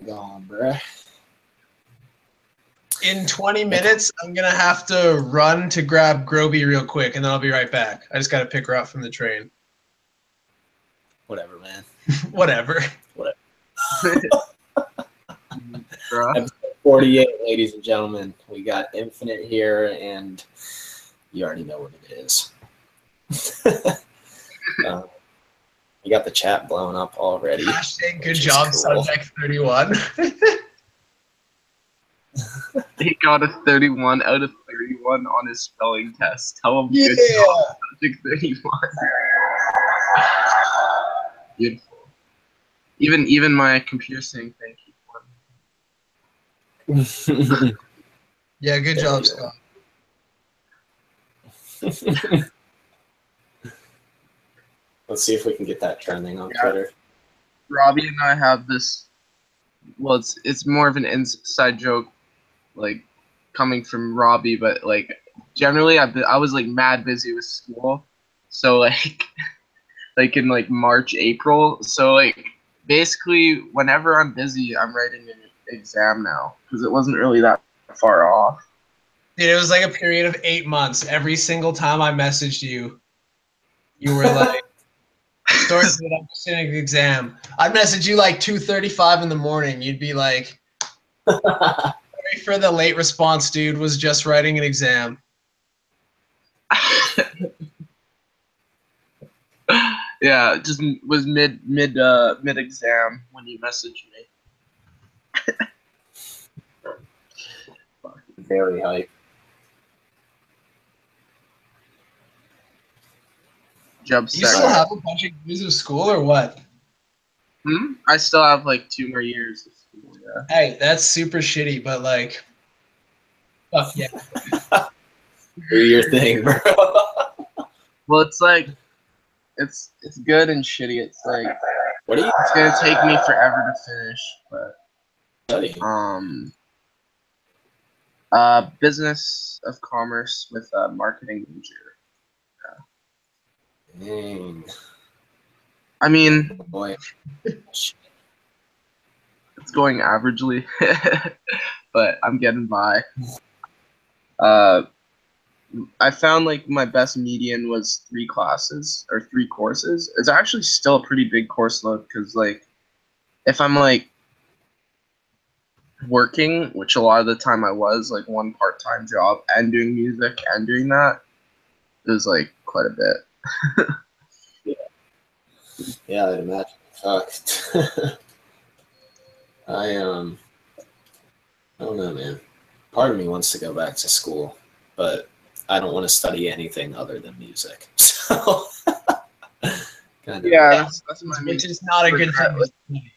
gone, bruh. In 20 minutes, I'm going to have to run to grab Robbie real quick, and then I'll be right back. I just got to pick her up from the train. Whatever, man. Whatever. Episode 48, ladies and gentlemen. We got Infinite here, and you already know what it is. We got the chat blowing up already. Hashtag good job, cool. Subject 31. He got a 31 out of 31 on his spelling test. Tell him good job, Subject 31. Beautiful. Even my computer saying thank you for me. Yeah, good job, Scott. Let's see if we can get that trending on Twitter. Robbie and I have this. Well, it's more of an inside joke, like coming from Robbie, but like generally I was like mad busy with school, so like in like March, April. So like basically whenever I'm busy, I'm writing an exam now because it wasn't really that far off. Dude, it was like a period of 8 months. Every single time I messaged you, you were like, "Sorry, dude, I'm just in an exam." I'd message you like 2:35 in the morning. You'd be like, "Sorry for the late response, dude. Was just writing an exam." Yeah, just was mid exam when you messaged me. Very hype. You still have a bunch of years of school or what? I still have like 2 more years of school, yeah. Hey, that's super shitty, but like, fuck yeah. Do your thing, bro. Well, it's like, it's good and shitty. It's like, it's gonna take me forever to finish, but business of commerce with a marketing major. Dang. I mean, boy, it's going averagely, but I'm getting by. I found like my best median was 3 classes or 3 courses. It's actually still a pretty big course load because like if I'm like working, which a lot of the time I was, like one part-time job and doing music and doing that, it was like quite a bit. Yeah, I'd imagine. Fucked. I don't know, man. Part of me wants to go back to school, but I don't want to study anything other than music. So, kind of. Yeah, that's my which is not a good thing.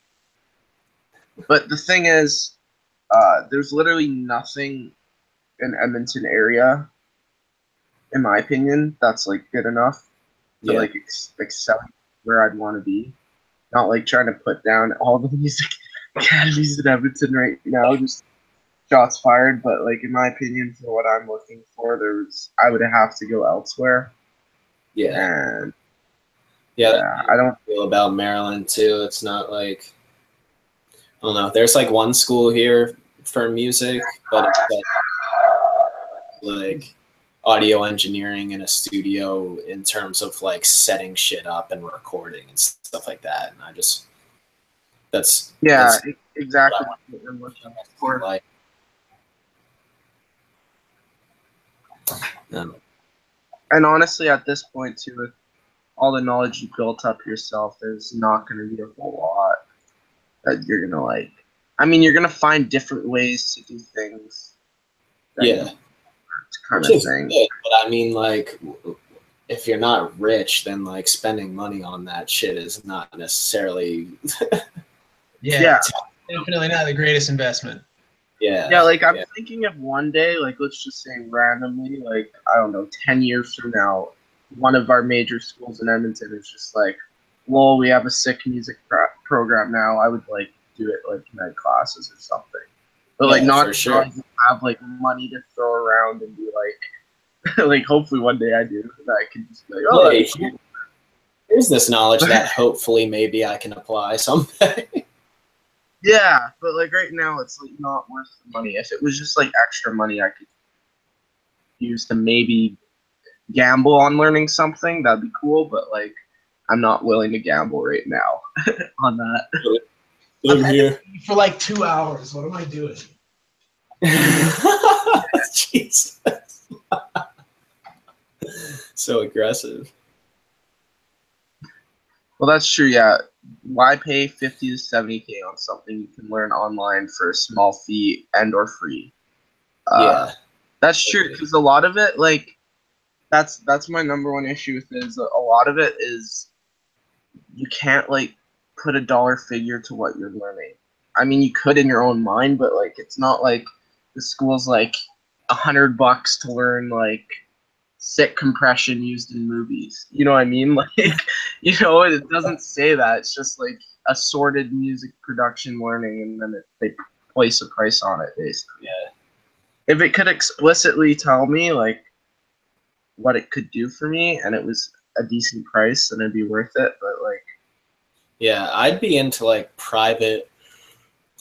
But the thing is, there's literally nothing in Edmonton area, in my opinion, that's like good enough to like excel where I'd want to be. Not like trying to put down all the music academies in Edmonton right now, just shots fired. But like in my opinion, for what I'm looking for, I would have to go elsewhere. Yeah. And I don't feel about Maryland too. It's not like, I don't know. There's like one school here for music, but it's like audio engineering in a studio in terms of like setting shit up and recording and stuff like that. And that's exactly what I'm looking for. Like, and honestly, at this point too, with all the knowledge you built up yourself, there's not going to be a whole lot that you're going to like. I mean, you're going to find different ways to do things. Kind of thing. Good, but I mean, like, if you're not rich, then like spending money on that shit is not necessarily. Definitely not the greatest investment. Yeah, like I'm thinking of one day, like let's just say randomly, like I don't know, 10 years from now, one of our major schools in Edmonton is just like, well, we have a sick music program now. I would like do it like med classes or something. But like not sure have like money to throw around and be like like hopefully one day I do that I can just be like, oh, here's this knowledge that hopefully maybe I can apply someday. Yeah, but like right now, it's like not worth the money. If it was just like extra money I could use to maybe gamble on learning something, that'd be cool. But like, I'm not willing to gamble right now on that. I've had to eat for like 2 hours. What am I doing? Jesus. So aggressive. Well, that's true. Yeah, why pay 50 to 70K on something you can learn online for a small fee and or free? Yeah. That's true, because a lot of it, like, that's my number one issue with it, is a lot of it is you can't like put a dollar figure to what you're learning. I mean, you could in your own mind, but like it's not like the school's like $100 to learn like sick compression used in movies. You know what I mean? Like, it doesn't say that. It's just like assorted music production learning, and then they place a price on it basically. Yeah. If it could explicitly tell me like what it could do for me, and it was a decent price, then it'd be worth it. But like, yeah, I'd be into like private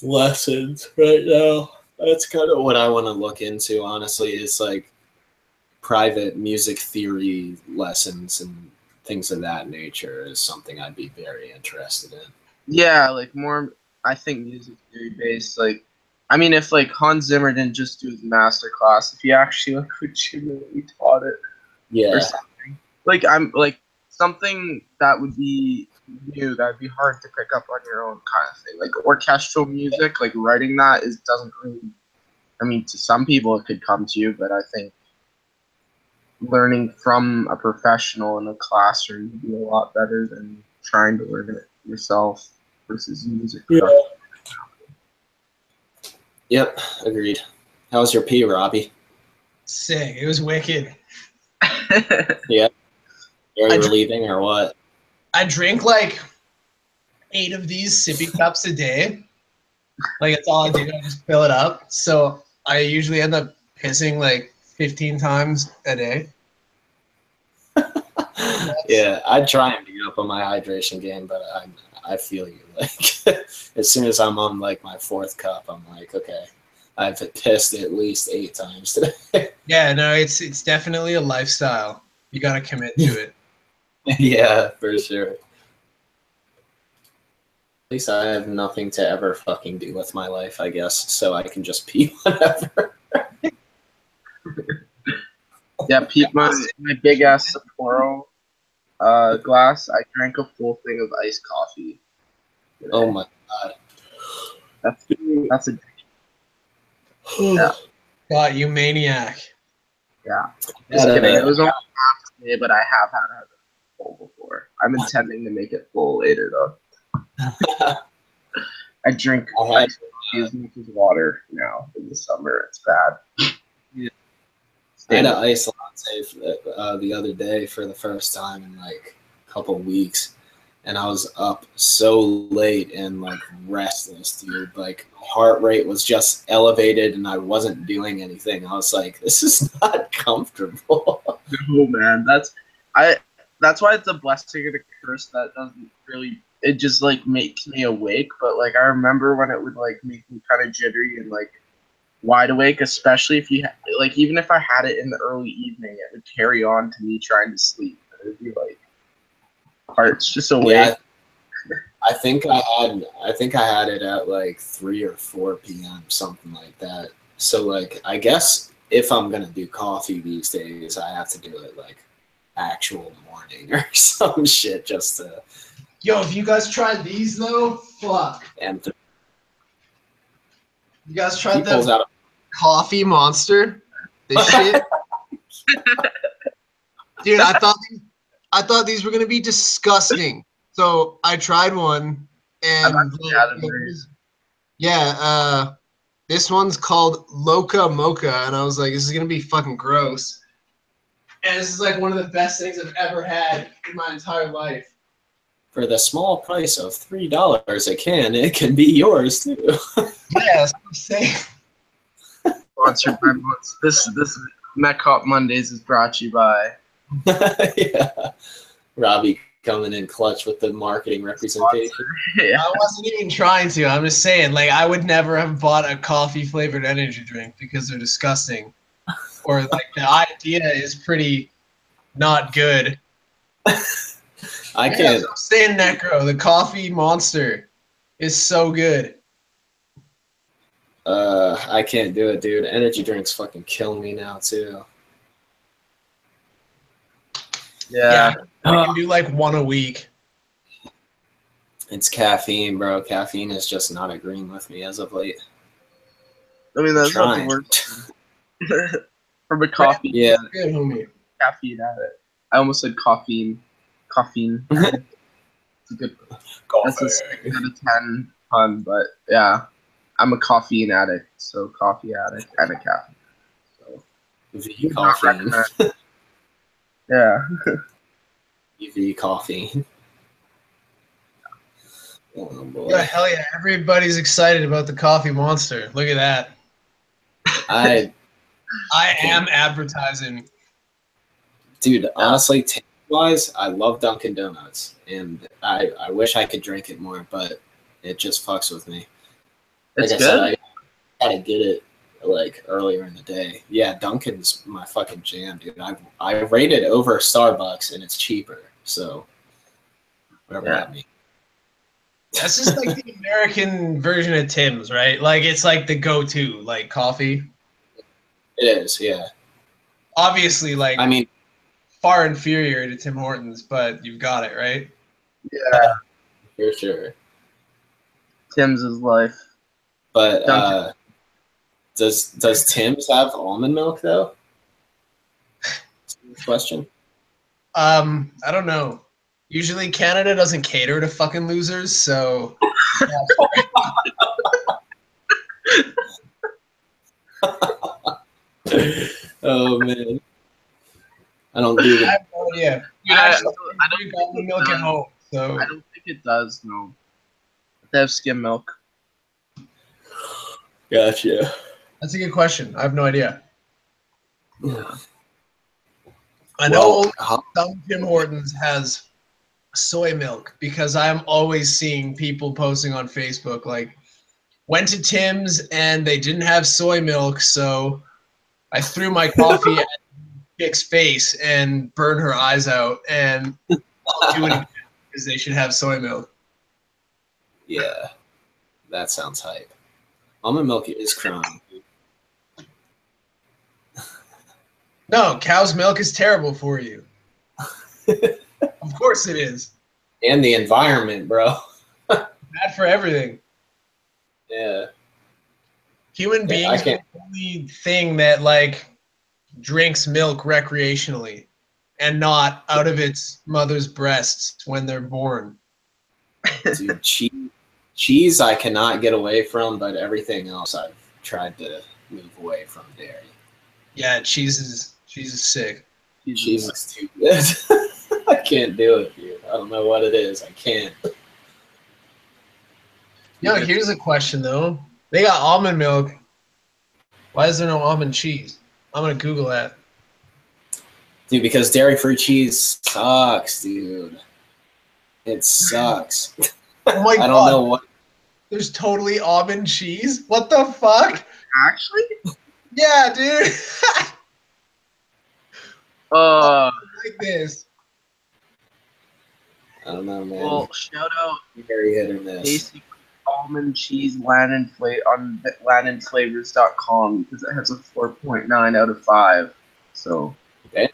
lessons right now. That's kind of what I want to look into, honestly, is like private music theory lessons and things of that nature is something I'd be very interested in. yeah, like more, I think music theory based. Like, I mean, if like Hans Zimmer didn't just do his master class, if he actually like legitimately taught it, or Yeah. something, like I'm like something that would be new, that'd be hard to pick up on your own kind of thing. Like orchestral music, like writing that doesn't really. I mean, to some people it could come to you, but I think learning from a professional in a classroom would be a lot better than trying to learn it yourself versus music production. Yep, agreed. How was your pee, Robbie? Sick. It was wicked. Yeah. Are you leaving or what? I drink like 8 of these sippy cups a day. Like that's all I do. I just fill it up. So I usually end up pissing like 15 times a day. Yeah, I try and beat up on my hydration game, but I feel you. Like as soon as I'm on like my 4th cup, I'm like, okay, I've pissed at least 8 times today. Yeah, no, it's definitely a lifestyle. You got to commit to it. Yeah, for sure. At least I have nothing to ever fucking do with my life, I guess, so I can just pee whenever. Yeah, Pete, my big ass Sapporo glass, I drank a full thing of iced coffee today. Oh my god. That's a yeah. God, you maniac. Yeah. Just kidding. It was only half today, but I have had it full before. I'm intending to make it full later though. I drink iced coffee as much as water now in the summer. It's bad. Yeah. I had an ice latte the other day for the first time in like a couple of weeks, and I was up so late and like restless, dude. Like my heart rate was just elevated, and I wasn't doing anything. I was like, "This is not comfortable." No, man, that's why it's a blessing and a curse that doesn't really. It just like makes me awake, but like I remember when it would like make me kind of jittery and like wide awake, especially if you like even if I had it in the early evening, it would carry on to me trying to sleep. It would be like heart's just awake. Yeah, I think I had it at like 3 or 4 p.m. something like that. So like I guess if I'm gonna do coffee these days, I have to do it like actual morning or some shit just to. Yo, have you guys tried these though? Fuck. And you guys tried the coffee monster? This shit? Dude, I thought these were gonna be disgusting. So I tried one, and this one's called Loca Mocha, and I was like, this is gonna be fucking gross. And this is like one of the best things I've ever had in my entire life. For the small price of $3 a can, it can be yours too. Yeah, that's what I'm saying. Sponsored by this Mech-Hop Mondays is brought to you by. Yeah. Robbie coming in clutch with the marketing representation. Yeah. I wasn't even trying to. I'm just saying, like, I would never have bought a coffee-flavored energy drink because they're disgusting. Or, like, the idea is pretty not good. I can't. I'm saying, Necro, the coffee monster is so good. I can't do it, dude. Energy drinks fucking kill me now too. Yeah, I can do like one a week. It's caffeine, bro. Caffeine is just not agreeing with me as of late. I mean, that's not the Trying. word. From a coffee. Yeah. Good, homie. Caffeine addict. I almost said caffeine. Caffeine. It's a good. That's a 6 out of 10 pun, but yeah, I'm a caffeine addict, so coffee addict and a caffeine. So V caffeine. yeah. V caffeine. Oh boy. Yeah, hell yeah! Everybody's excited about the coffee monster. Look at that. I am advertising. Dude, honestly, taste-wise, I love Dunkin' Donuts, and I wish I could drink it more, but it just fucks with me. Like It's I good. said, I gotta get it like earlier in the day. Yeah, Dunkin's my fucking jam, dude. I rate it over Starbucks, and it's cheaper. So whatever that means. That's just like the American version of Tim's, right? Like it's like the go-to, like coffee. It is, yeah. Obviously, like I mean, far inferior to Tim Hortons, but you've got it, right? Yeah. for sure. Tim's is life. But does Tim's have almond milk though? Question. I don't know. Usually Canada doesn't cater to fucking losers, so Oh man. I don't do I that. have no idea. Dude, I I don't drink almond milk at home, so I don't think it does. No. They have skim milk. Gotcha. that's a good question. I have no idea. Yeah. I know some Tim Hortons has soy milk because I'm always seeing people posting on Facebook like went to Tim's and they didn't have soy milk, so I threw my coffee at chick's face and burned her eyes out, and I'll do it again because they should have soy milk. Yeah, that sounds hype. Almond milk is crime. No, cow's milk is terrible for you. Of course it is. And the environment, bro. Bad for everything. Yeah. Human beings are the only thing that like drinks milk recreationally and not out of its mother's breasts when they're born. Dude, cheese I cannot get away from, but everything else I've tried to move away from dairy. Yeah, cheese is sick. Cheese is too good. I can't do it, dude. I don't know what it is. I can't. Yo, here's a question though. They got almond milk. Why is there no almond cheese? I'm gonna Google that. Dude, because dairy-free cheese sucks, dude. It sucks. Oh my God. I don't know what. There's totally almond cheese? What the fuck? Actually? Yeah, dude. Like this. I don't know, man. Well, shout out Very hit or miss. basic almond cheese on landonflavors.com because it has a 4.9 out of 5. So, okay.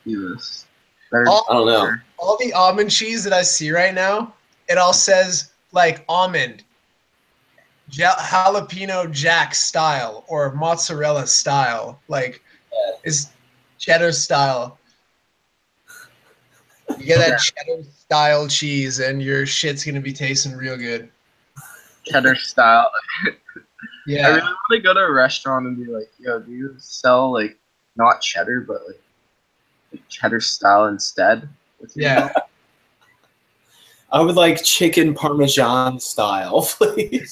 Jesus. I don't know. All the almond cheese that I see right now, it all says like almond, jalapeno jack style, or mozzarella style. Like, it's cheddar style. You get that cheddar style cheese, and your shit's gonna be tasting real good. Cheddar style. Yeah. I really want to go to a restaurant and be like, yo, do you sell like not cheddar but like cheddar style instead? Yeah. I would like chicken parmesan style, please.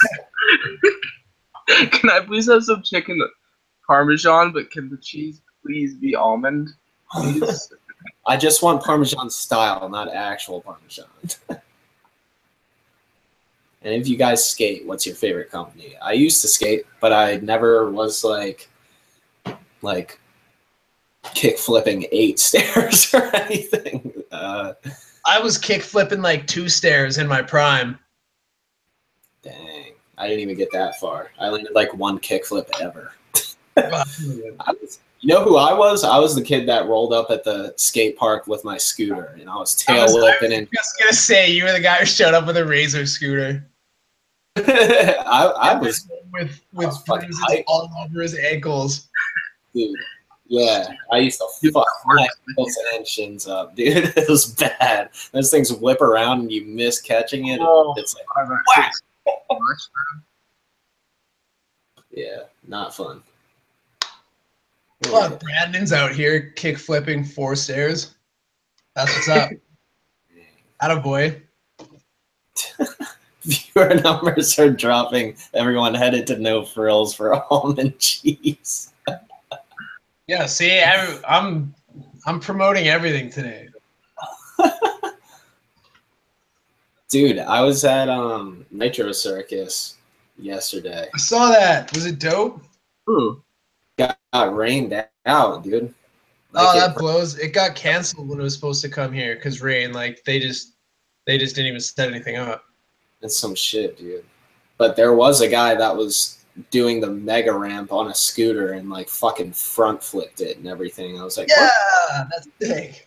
Can I please have some chicken parmesan, but can the cheese please be almond? Please? I just want Parmesan style, not actual Parmesan. And if you guys skate, what's your favorite company? I used to skate, but I never was like kick flipping 8 stairs or anything. I was kick flipping like 2 stairs in my prime. Dang, I didn't even get that far. I landed like 1 kick flip ever. You know who I was? I was the kid that rolled up at the skate park with my scooter, and I was tail whipping. I was just gonna say you were the guy who showed up with a Razor scooter. I was with bruises all over his ankles, dude. Yeah, I used to fuck my ankles and shins up, dude. It was bad. Those things whip around and you miss catching it. Oh, it's like whack. Yeah, not fun. Well, Brandon's out here kick flipping 4 stairs. That's what's up. Attaboy. Viewer numbers are dropping. Everyone headed to No Frills for almond cheese. Yeah, see, I'm promoting everything today. Dude, I was at Nitro Circus yesterday. I saw that. Was it dope? Ooh. Got rained out, dude. Like that blows. It got canceled when it was supposed to come here because rain. Like they just didn't even set anything up. It's some shit, dude. But there was a guy that was doing the mega ramp on a scooter and like fucking front flipped it and everything. I was like, yeah, what? That's big.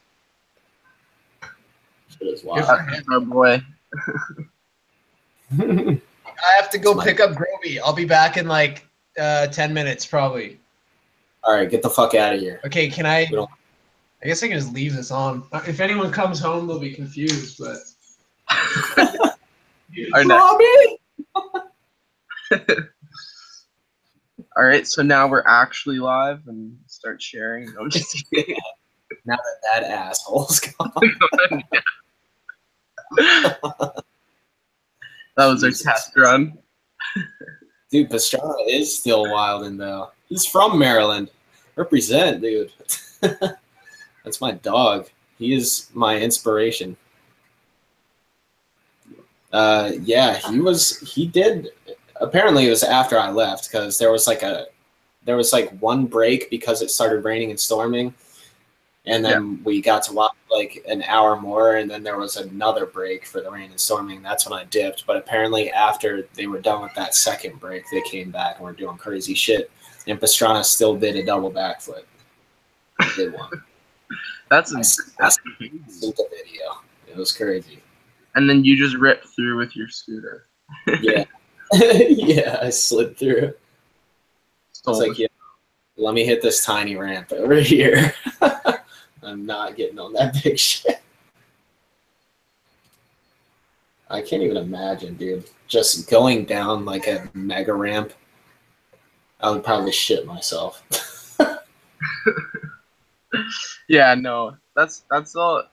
Shit is wild. Oh boy. I have to go pick up Robbie. I'll be back in like 10 minutes probably. All right, get the fuck out of here. Okay, can I guess I can just leave this on. If anyone comes home, they'll be confused, but Robbie! All right, so now we're actually live and start sharing. No, I'm just kidding. Now that asshole's gone. That was our test run. Dude, Pastrana is still wildin' though. He's from Maryland. Represent, dude. That's my dog. He is my inspiration. Yeah, he did. Apparently it was after I left because there was like one break because it started raining and storming. And then we got to watch like an hour more, and then there was another break for the rain and storming. That's when I dipped. But apparently after they were done with that second break, they came back and were doing crazy shit. And Pastrana still did a double backflip. He did one. That's the video. It was crazy. And then you just ripped through with your scooter. Yeah. Yeah, I slid through. I was like, yeah, let me hit this tiny ramp over here. I'm not getting on that big shit. I can't even imagine, dude. Just going down like a mega ramp, I would probably shit myself. Yeah, no. That's the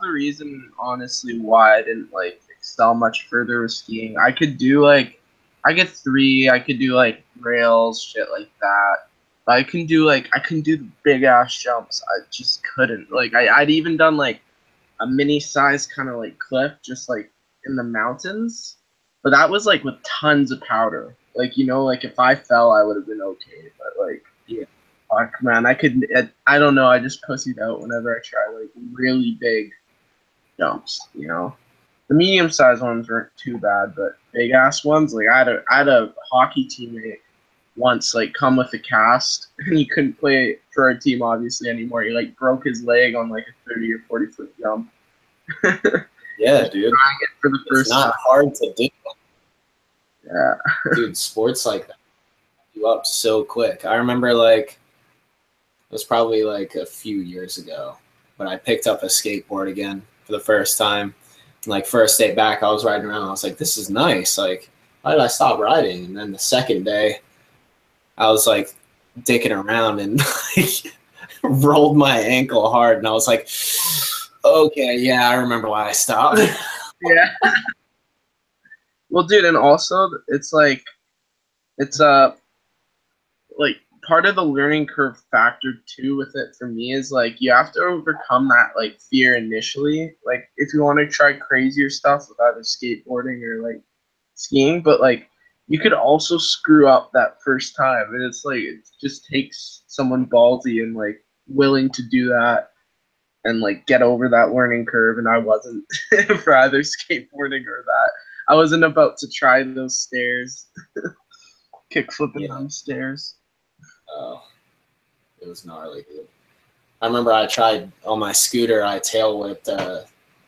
reason, honestly, why I didn't like excel much further with skiing. I could do like rails, shit like that. I couldn't do the big ass jumps. I just couldn't. Like I'd even done like a mini size kind of like cliff just like in the mountains. But that was like with tons of powder. Like, you know, like if I fell I would have been okay. But like, yeah. Fuck man, I don't know, I just pussied out whenever I try like really big jumps, you know. The medium sized ones weren't too bad, but big ass ones, like I had a hockey teammate once like come with a cast and he couldn't play for our team obviously anymore. He like broke his leg on like a 30 or 40 foot jump. Yeah, dude. For the first it's not time. hard to do. Yeah. Dude, sports like that you up so quick. I remember like it was probably like a few years ago, but I picked up a skateboard again for the first time. Like first day back, I was riding around. I was like, "This is nice." Like, why did I stop riding? And then the second day, I was like dicking around and like rolled my ankle hard, and I was like, "Okay, yeah, I remember why I stopped." Yeah. Well, dude, and also it's like part of the learning curve factor too with it for me is like you have to overcome that like fear initially. Like if you want to try crazier stuff with either skateboarding or like skiing, but like you could also screw up that first time, and it's like it just takes someone ballsy and like willing to do that and like get over that learning curve. And I wasn't for either skateboarding or that. I wasn't about to try those stairs, kick flipping down stairs. Oh, it was gnarly, dude. I remember I tried on my scooter. I tail whipped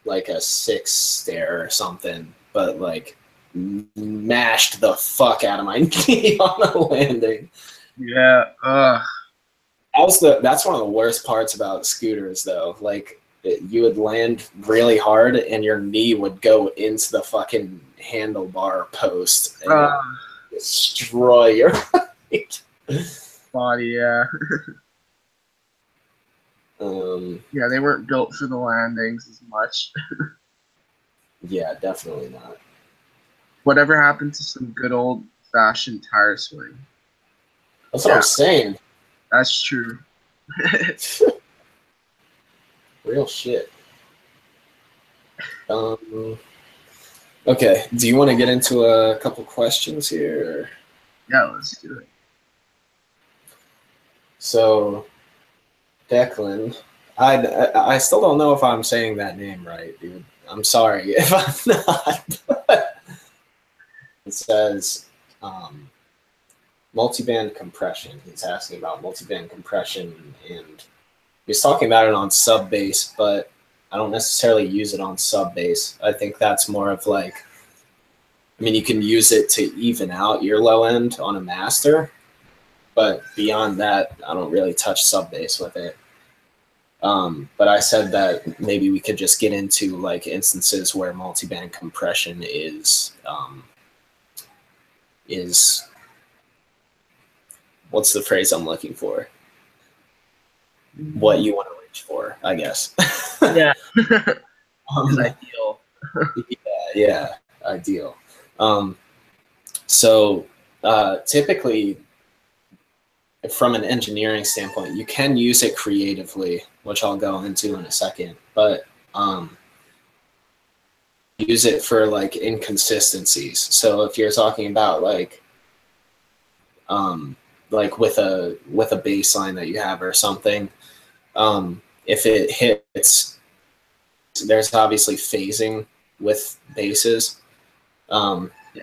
like a 6 stair or something, but like mashed the fuck out of my knee on the landing. Yeah. That's one of the worst parts about scooters, though. Like you would land really hard, and your knee would go into the fucking handlebar post and destroy your body. Yeah. Yeah, they weren't built for the landings as much. Yeah, definitely not. Whatever happened to some good old-fashioned tire swing? That's what I'm saying. That's true. Real shit. Okay, do you want to get into a couple questions here? Yeah, let's do it. So, Declan, I still don't know if I'm saying that name right, dude. I'm sorry if I'm not. But it says multiband compression. He's asking about multiband compression, and he's talking about it on sub bass, but I don't necessarily use it on sub bass. I think that's more of like, I mean, you can use it to even out your low end on a master, but beyond that, I don't really touch sub bass with it. But I said that maybe we could just get into like instances where multiband compression is what's the phrase I'm looking for? What you want to reach for, I guess. Yeah. Ideal. Yeah, ideal. So typically, from an engineering standpoint, you can use it creatively, which I'll go into in a second, but use it for like inconsistencies. So if you're talking about like with a bass line that you have or something, if it hits, there's obviously phasing with basses.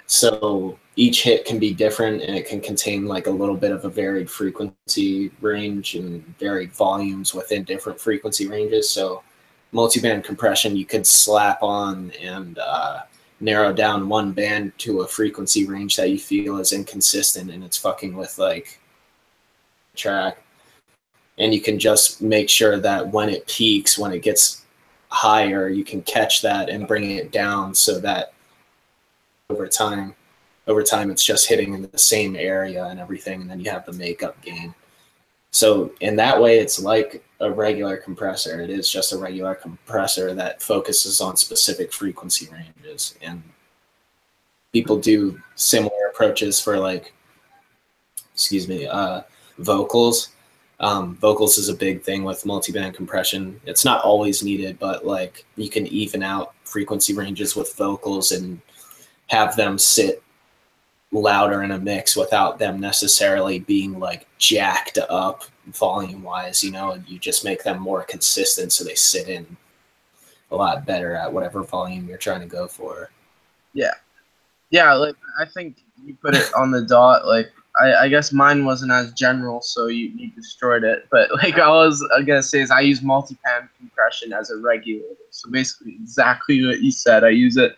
So each hit can be different, and it can contain like a little bit of a varied frequency range and varied volumes within different frequency ranges. So multiband compression, you could slap on and narrow down one band to a frequency range that you feel is inconsistent, and it's fucking with like track. And you can just make sure that when it peaks, when it gets higher, you can catch that and bring it down so that over time it's just hitting in the same area and everything, and then you have the makeup gain. So in that way, it's like a regular compressor. It is just a regular compressor that focuses on specific frequency ranges. And people do similar approaches for like, vocals. Vocals is a big thing with multiband compression. It's not always needed, but like you can even out frequency ranges with vocals and have them sit louder in a mix without them necessarily being like jacked up volume wise, you know, and you just make them more consistent so they sit in a lot better at whatever volume you're trying to go for. Yeah, like I think you put it on the dot. Like I guess mine wasn't as general, so you destroyed it. But like all I was gonna say is I use multiband compression as a regulator. So basically exactly what you said. I use it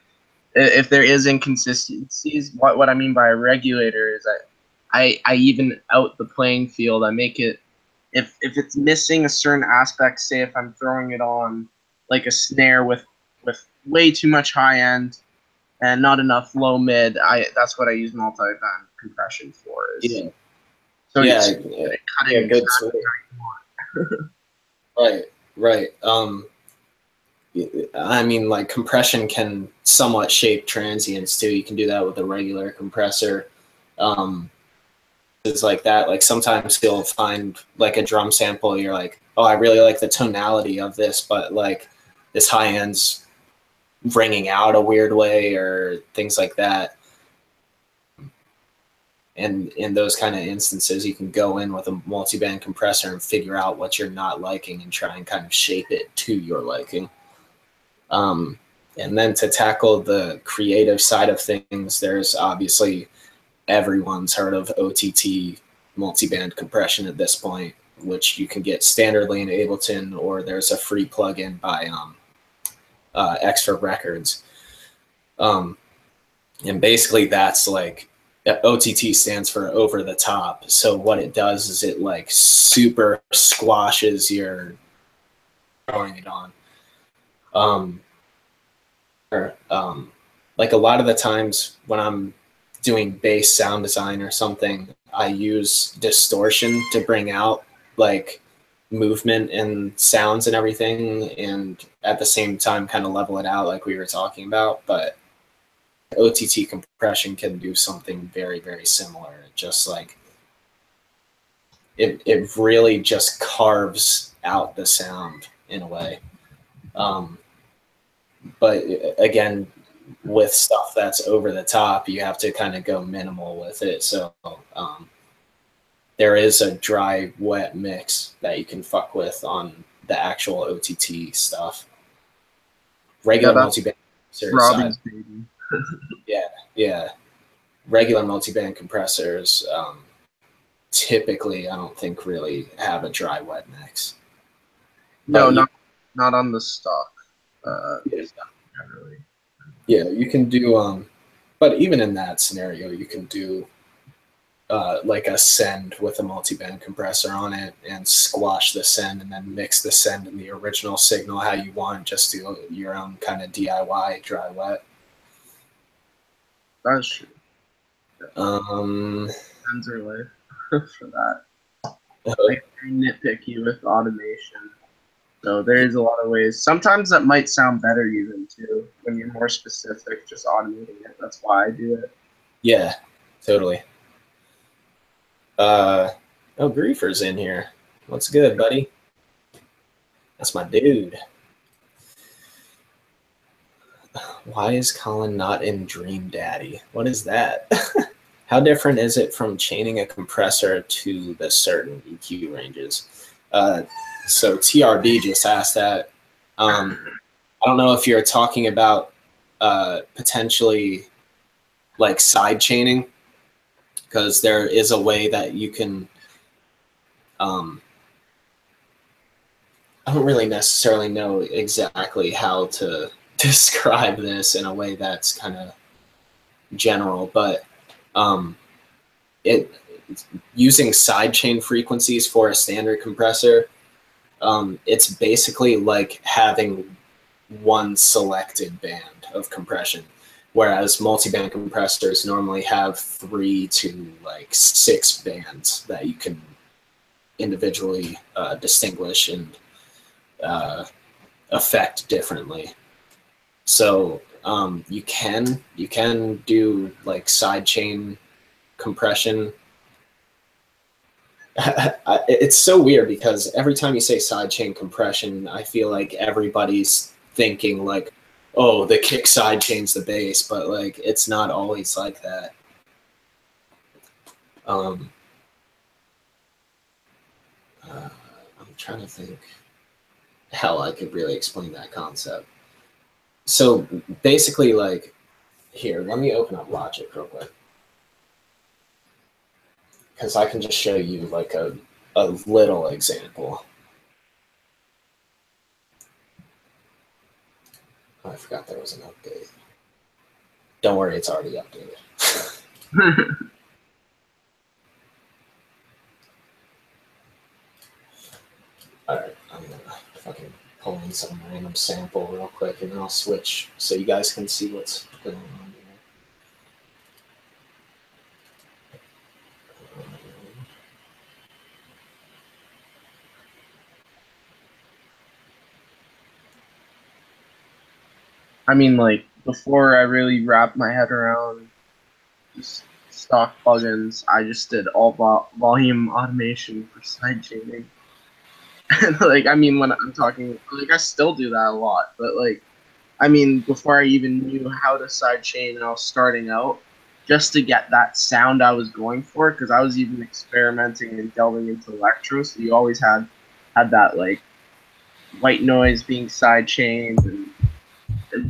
if there is inconsistencies. What I mean by a regulator is that I even out the playing field. I make it if it's missing a certain aspect, say if I'm throwing it on like a snare with way too much high end and not enough low mid, that's what I use multiband compression for. Good right. I mean, like compression can somewhat shape transients too. You can do that with a regular compressor. like that. Like sometimes you'll find like a drum sample, you're like, oh, I really like the tonality of this, but like this high end's ringing out a weird way or things like that. And in those kind of instances, you can go in with a multi-band compressor and figure out what you're not liking and try and kind of shape it to your liking. And then to tackle the creative side of things, there's obviously everyone's heard of OTT multi-band compression at this point, which you can get standardly in Ableton, or there's a free plugin by Extra Records. And basically that's like, OTT stands for over the top. So what it does is it like super squashes your throwing it on. Like a lot of the times when I'm doing bass sound design or something, I use distortion to bring out like movement and sounds and everything, and at the same time kind of level it out like we were talking about. But OTT compression can do something very, very similar. Just like it really just carves out the sound in a way. But again, with stuff that's over the top, you have to kind of go minimal with it. So there is a dry wet mix that you can fuck with on the actual OTT stuff. Regular multi-band Robbie's baby. yeah. Regular multi-band compressors typically, I don't think, really have a dry wet mix. No, not on the stock. Generally. Yeah, you can do, but even in that scenario, you can do like a send with a multi-band compressor on it and squash the send and then mix the send and the original signal how you want. Just do your own kind of DIY dry wet. That's true. Sends are life for that. Like very nitpicky with automation. So there's a lot of ways. Sometimes that might sound better even too when you're more specific, just automating it. That's why I do it. Yeah, totally. Oh, Griefer's in here. What's good, buddy? That's my dude. Why is Colin not in Dream Daddy? What is that? How different is it from chaining a compressor to the certain EQ ranges? So TRB just asked that. I don't know if you're talking about potentially like side chaining, because there is a way that you can, I don't really necessarily know exactly how to describe this in a way that's kind of general, but using sidechain frequencies for a standard compressor, it's basically like having one selected band of compression, whereas multi-band compressors normally have 3 to like 6 bands that you can individually distinguish and affect differently. So you can do like sidechain compression. It's so weird because every time you say sidechain compression, I feel like everybody's thinking like, oh, the kick sidechains the bass, but like it's not always like that. I'm trying to think how I could really explain that concept. So basically, like, here, let me open up Logic real quick, because I can just show you like a little example. Oh, I forgot there was an update. Don't worry, it's already updated. All right, I'm gonna fucking pull in some random sample real quick, and then I'll switch so you guys can see what's going on here. I mean, like, before I really wrapped my head around just stock plugins. I just did all volume automation for sidechaining. And like, I mean, when I'm talking, like, I still do that a lot, but like, I mean, before I even knew how to sidechain and I was starting out, just to get that sound I was going for, because I was even experimenting and delving into electro, so you always had that like white noise being sidechained, and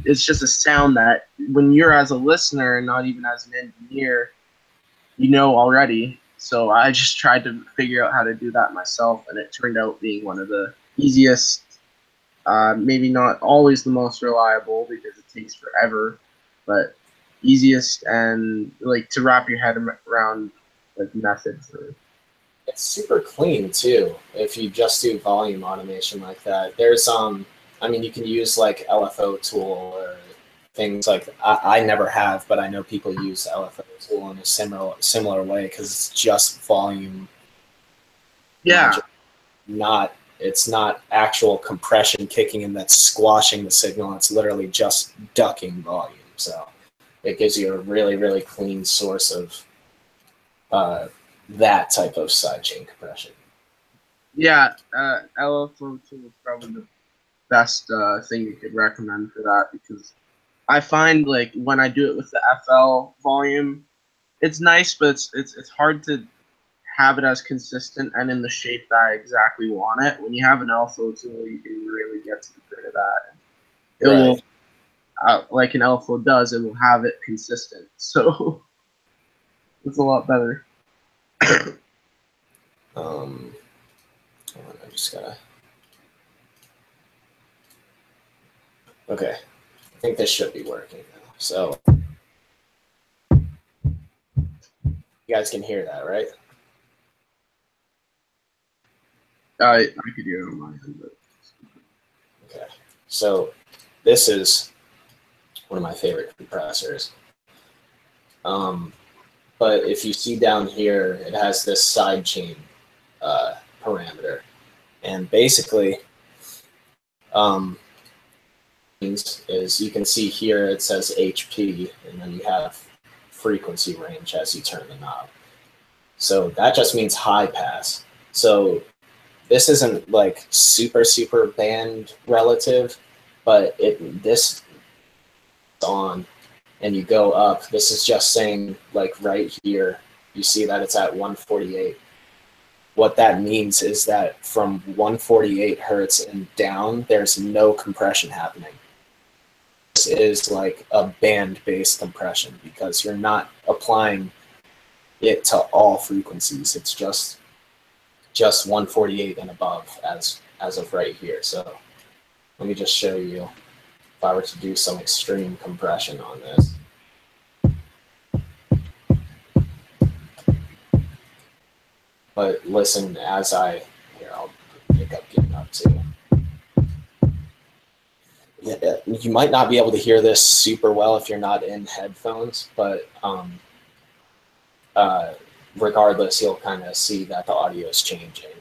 it's just a sound that when you're as a listener and not even as an engineer, you know already. So I just tried to figure out how to do that myself, and it turned out being one of the easiest, maybe not always the most reliable because it takes forever, but easiest and like to wrap your head around like method for. It's super clean too if you just do volume automation like that. There's I mean, you can use like LFO tool or things like I never have, but I know people use LFO tool in a similar way because it's just volume. Yeah. It's not actual compression kicking in that's squashing the signal. It's literally just ducking volume. So it gives you a really, really clean source of that type of sidechain compression. Yeah, LFO tool is probably the best thing you could recommend for that, because I find like when I do it with the FL volume, it's nice, but it's hard to have it as consistent and in the shape that I exactly want it. When you have an LFO tool, you can really get to the grit of that. It will, like an LFO does, it will have it consistent. So it's a lot better. I just gotta. Okay, I think this should be working now. So you guys can hear that, right? I could hear it on my end, but okay. So this is one of my favorite compressors. But if you see down here, it has this sidechain parameter, and basically, is you can see here it says HP, and then you have frequency range as you turn the knob. So that just means high pass. So this isn't like super band relative, but this on and you go up, this is just saying like right here, you see that it's at 148. What that means is that from 148 hertz and down, there's no compression happening. This is like a band-based compression because you're not applying it to all frequencies. It's just 148 and above as of right here. So let me just show you if I were to do some extreme compression on this. But listen as I'll pick up getting up too. Yeah, you might not be able to hear this super well if you're not in headphones, but regardless, you'll kind of see that the audio is changing.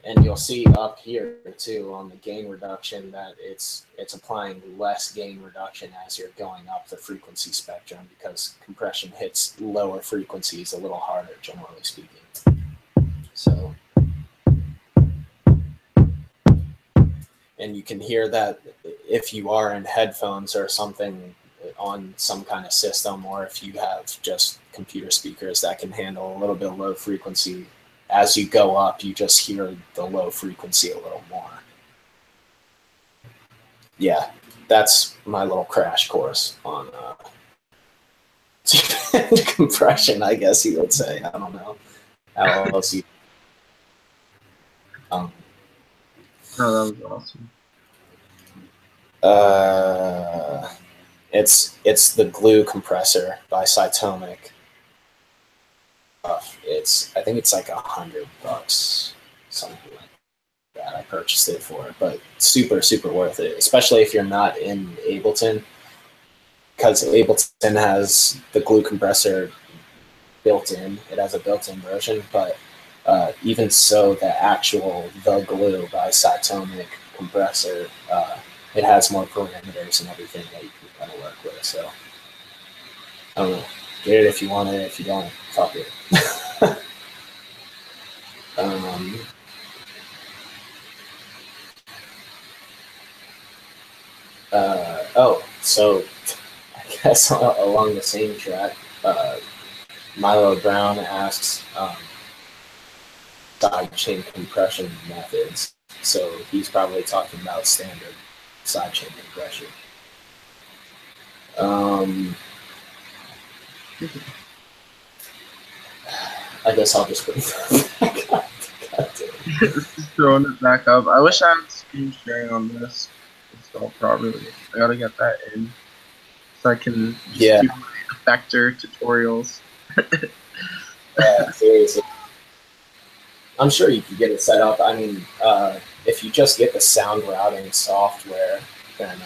And you'll see up here too on the gain reduction that it's applying less gain reduction as you're going up the frequency spectrum because compression hits lower frequencies a little harder, generally speaking. So, and you can hear that if you are in headphones or something on some kind of system, or if you have just computer speakers that can handle a little bit of low frequency. As you go up, you just hear the low frequency a little more. Yeah, that's my little crash course on compression, I guess you would say. I don't know how else you. Oh, that was awesome. It's the glue compressor by Cytomic. I think it's like $100, something like that. I purchased it for, but super worth it, especially if you're not in Ableton, because Ableton has the glue compressor built in. It has a built-in version, but even so, the glue by Cytomic compressor it has more parameters and everything that you can kind of work with. So I don't know. Get it if you want it. If you don't, fuck it. So I guess along the same track, Milo Brown asks sidechain compression methods. So he's probably talking about standard sidechain compression. I guess I'll just put Just throwing it back up. I wish I had screen sharing on this installed properly. I gotta get that in so I can do my effector tutorials. Yeah, seriously. I'm sure you can get it set up. I mean, if you just get the sound routing software, then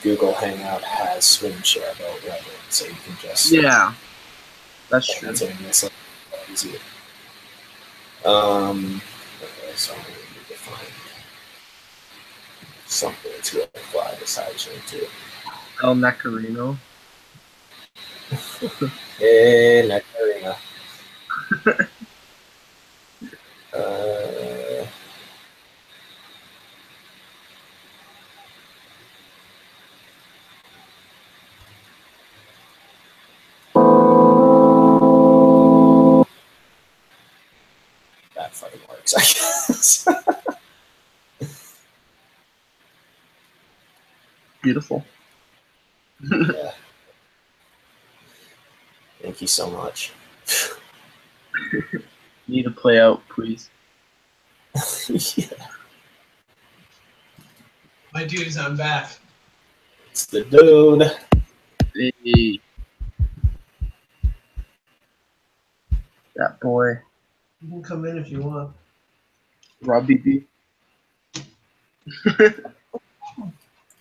Google Hangout has screen share built right in, so you can just that's true. Easy. Okay, so I need to find something to apply the sidechain to. El Necarino. Hey, Necarino. That fucking works, I guess. Beautiful. Yeah. Thank you so much. Need to play out, please. Yeah. My dudes, I'm back. It's the dude. Hey. That boy. You can come in if you want. Robbie B.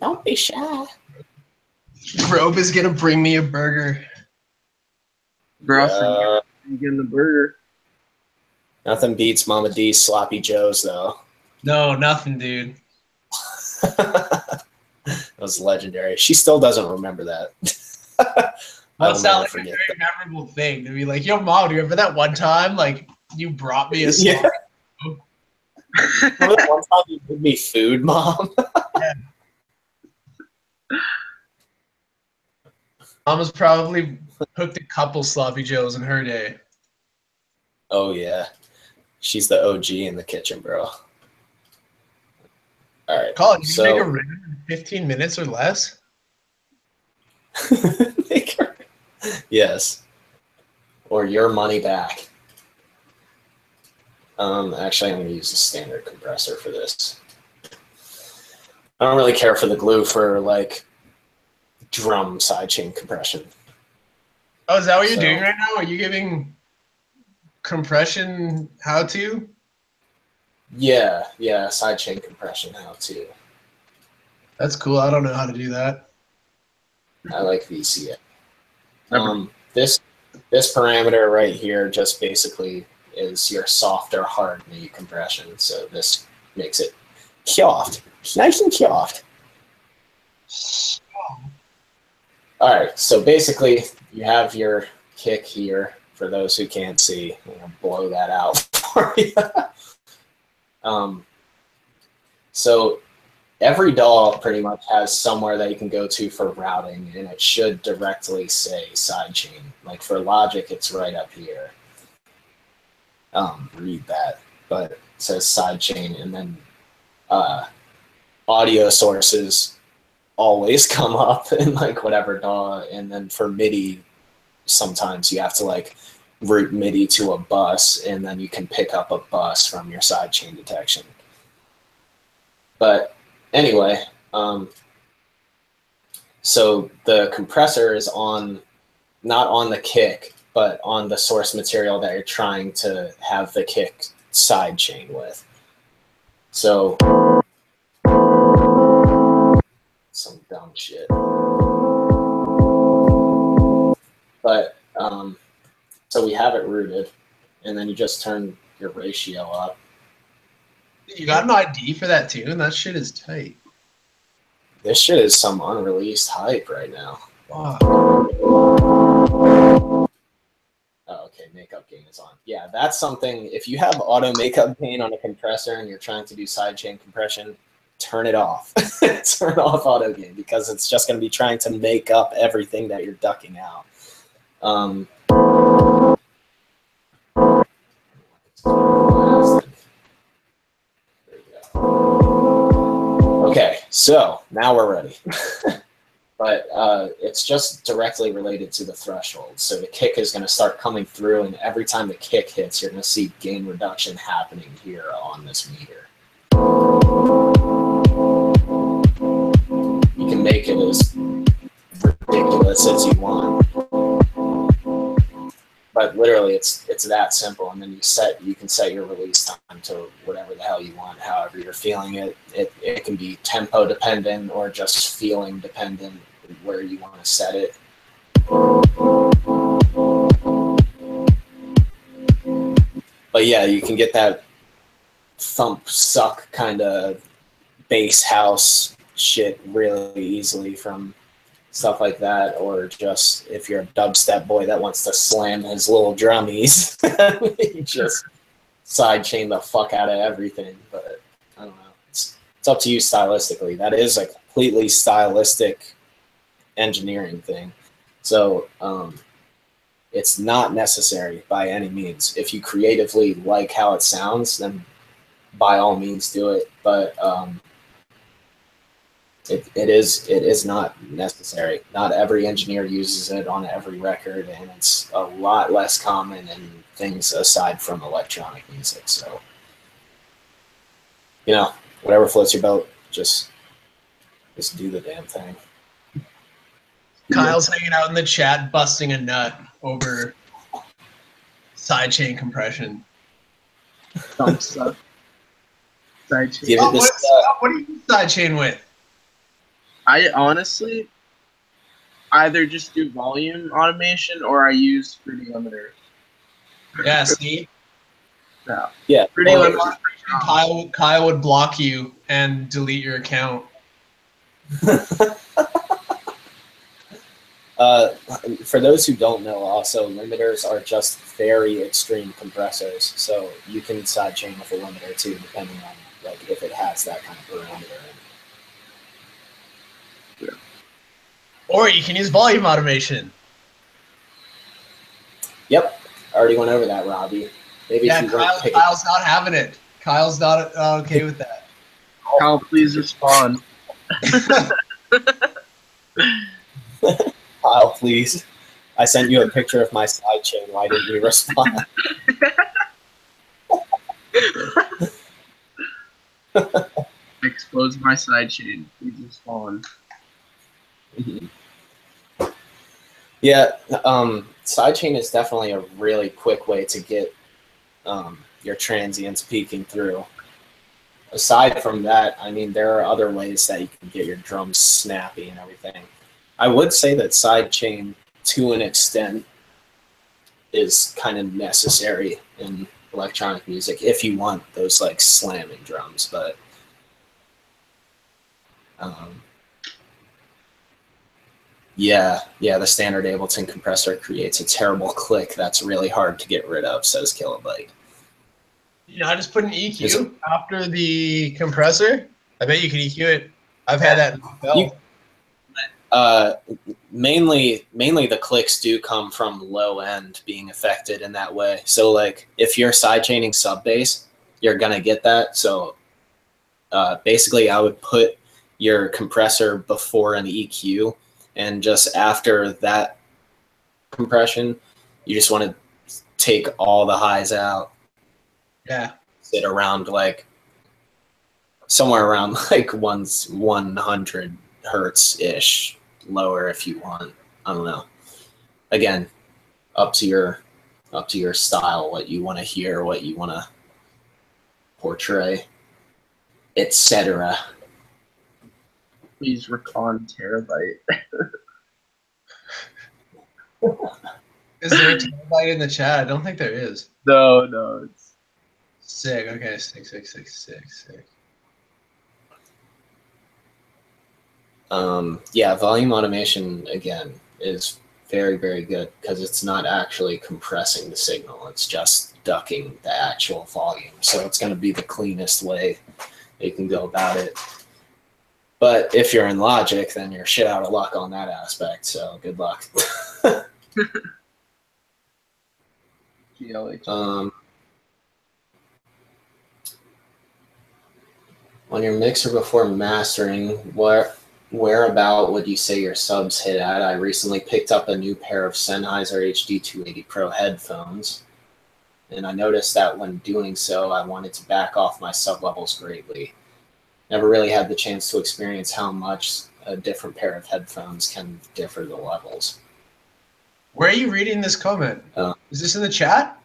Don't be shy. Robe is gonna bring me a burger. Bro, you getting the burger? Nothing beats Mama D's Sloppy Joes, though. No, nothing, dude. That was legendary. She still doesn't remember that. That's not like a very memorable thing to be like, yo, Mom, do you remember that one time? Like, you brought me a snack. Yeah. Remember that one time you gave me food, Mom? Yeah. Mama's probably hooked a couple Sloppy Joes in her day. Oh, yeah. She's the OG in the kitchen, bro. All right. Colin, you can make a rib in 15 minutes or less? Yes. Or your money back. Actually, I'm going to use a standard compressor for this. I don't really care for the glue for, like, drum sidechain compression. Oh, is that what you're doing right now? Are you giving compression how-to? Yeah, sidechain compression how-to. That's cool. I don't know how to do that. I like VCA. This parameter right here just basically is your soft or hard knee compression. So this makes it soft, nice and soft. All right, so basically you have your kick here. For those who can't see, I'm gonna blow that out for you. So every DAW pretty much has somewhere that you can go to for routing, and it should directly say sidechain. Like for Logic, it's right up here. Read that, but it says sidechain, and then audio sources always come up in like whatever DAW, and then for MIDI, sometimes you have to like route MIDI to a bus, and then you can pick up a bus from your sidechain detection. But anyway, so the compressor is not on the kick, but on the source material that you're trying to have the kick sidechain with. So some dumb shit. But so we have it rooted, and then you just turn your ratio up. You got an ID for that tune? That shit is tight. This shit is some unreleased hype right now. Wow. Oh, okay, makeup gain is on. Yeah, that's something. If you have auto makeup gain on a compressor and you're trying to do sidechain compression, turn it off. Turn off auto gain because it's just going to be trying to make up everything that you're ducking out. Okay, so now we're ready. But it's just directly related to the threshold. So the kick is going to start coming through, and every time the kick hits, you're going to see gain reduction happening here on this meter. You can make it as ridiculous as you want, but literally it's that simple. And then you can set your release time to whatever the hell you want, however you're feeling it. It can be tempo dependent or just feeling dependent where you want to set it. But yeah, you can get that thump suck kind of bass house shit really easily from stuff like that, or just if you're a dubstep boy that wants to slam his little drummies, you just sidechain the fuck out of everything. But I don't know, it's up to you stylistically. That is a completely stylistic engineering thing, so it's not necessary by any means. If you creatively like how it sounds, then by all means do it, but it is not necessary. Not every engineer uses it on every record, and it's a lot less common in things aside from electronic music. So, you know, whatever floats your boat, just do the damn thing. Kyle's hanging out in the chat, busting a nut over sidechain compression. Sidechain. Give it this What do you sidechain with? I honestly either just do volume automation or I use 3D limiter. Yeah, see? No. Yeah. 3D limiter. Kyle would block you and delete your account. For those who don't know, also, limiters are just very extreme compressors. So you can sidechain with a limiter too, depending on like if it has that kind of parameter. Or you can use volume automation. Yep, I already went over that, Robbie. Maybe yeah, if you Kyle's not having it. Kyle's not okay with that. Kyle, please respond. Kyle, please. I sent you a picture of my sidechain. Why didn't you respond? Expose my sidechain. Please respond. Yeah, sidechain is definitely a really quick way to get your transients peeking through. Aside from that, I mean, there are other ways that you can get your drums snappy and everything. I would say that sidechain, to an extent, is kind of necessary in electronic music if you want those like slamming drums, but yeah, the standard Ableton compressor creates a terrible click that's really hard to get rid of, says Kilobyte. You know, I just put an EQ after the compressor. I bet you can EQ it. I've had that. Mainly the clicks do come from low end being affected in that way. So like if you're sidechaining sub bass, you're gonna get that. So basically I would put your compressor before an EQ, and just after that compression, you just want to take all the highs out. Yeah. Sit around like somewhere around like 100 hertz ish, lower if you want. I don't know. Again, up to your style, what you want to hear, what you want to portray, etc. Please recon terabyte. Is there a terabyte in the chat? I don't think there is. No, it's Sick. Okay, sick. Yeah, volume automation again is very, very good because it's not actually compressing the signal. It's just ducking the actual volume. So it's going to be the cleanest way you can go about it. But if you're in Logic, then you're shit out of luck on that aspect. So good luck. On your mixer before mastering, whereabout would you say your subs hit at? I recently picked up a new pair of Sennheiser HD280 Pro headphones, and I noticed that when doing so, I wanted to back off my sub levels greatly. Never really had the chance to experience how much a different pair of headphones can differ the levels. Where are you reading this comment? Is this in the chat?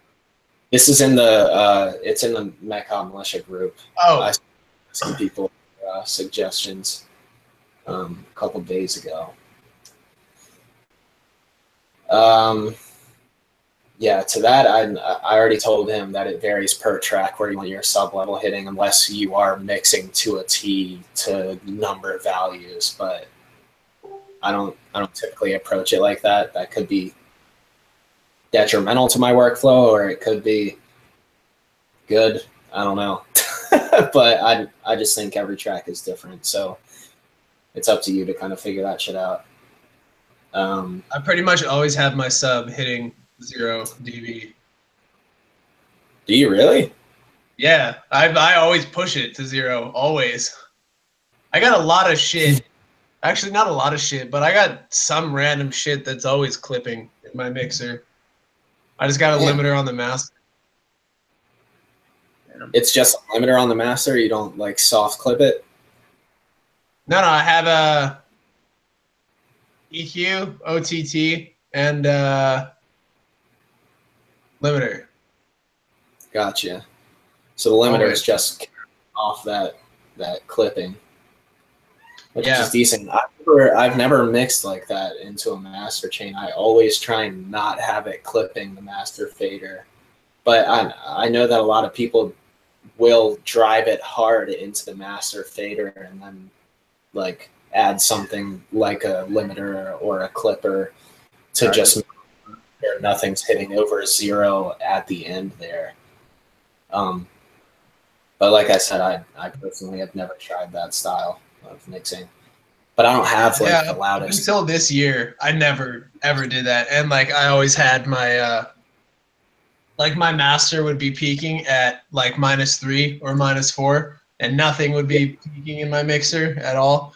This is in the it's in the Mech-Hop Militia group. Oh, I some people suggestions a couple days ago. Yeah, to that, I already told him that it varies per track where you want your sub level hitting, unless you are mixing to a T to number values. But I don't typically approach it like that. That could be detrimental to my workflow, or it could be good. I don't know. But I just think every track is different, so it's up to you to kind of figure that shit out. I pretty much always have my sub hitting 0 dB. Do you really? Yeah, I always push it to 0, always. I got a lot of shit. Actually, not a lot of shit, but I got some random shit that's always clipping in my mixer. I just got a limiter on the master. It's just a limiter on the master? You don't, like, soft clip it? No, I have a EQ, OTT, and limiter. Gotcha. So the limiter is just off that clipping, which is decent. I've never mixed like that into a master chain. I always try and not have it clipping the master fader. But I know that a lot of people will drive it hard into the master fader and then like add something like a limiter or a clipper to just make sure nothing's hitting over 0 at the end there. But like I said, I personally have never tried that style of mixing. But I don't have like the loudest. Until this year, I never ever did that, and like I always had my like my master would be peaking at like -3 or -4, and nothing would be peaking in my mixer at all.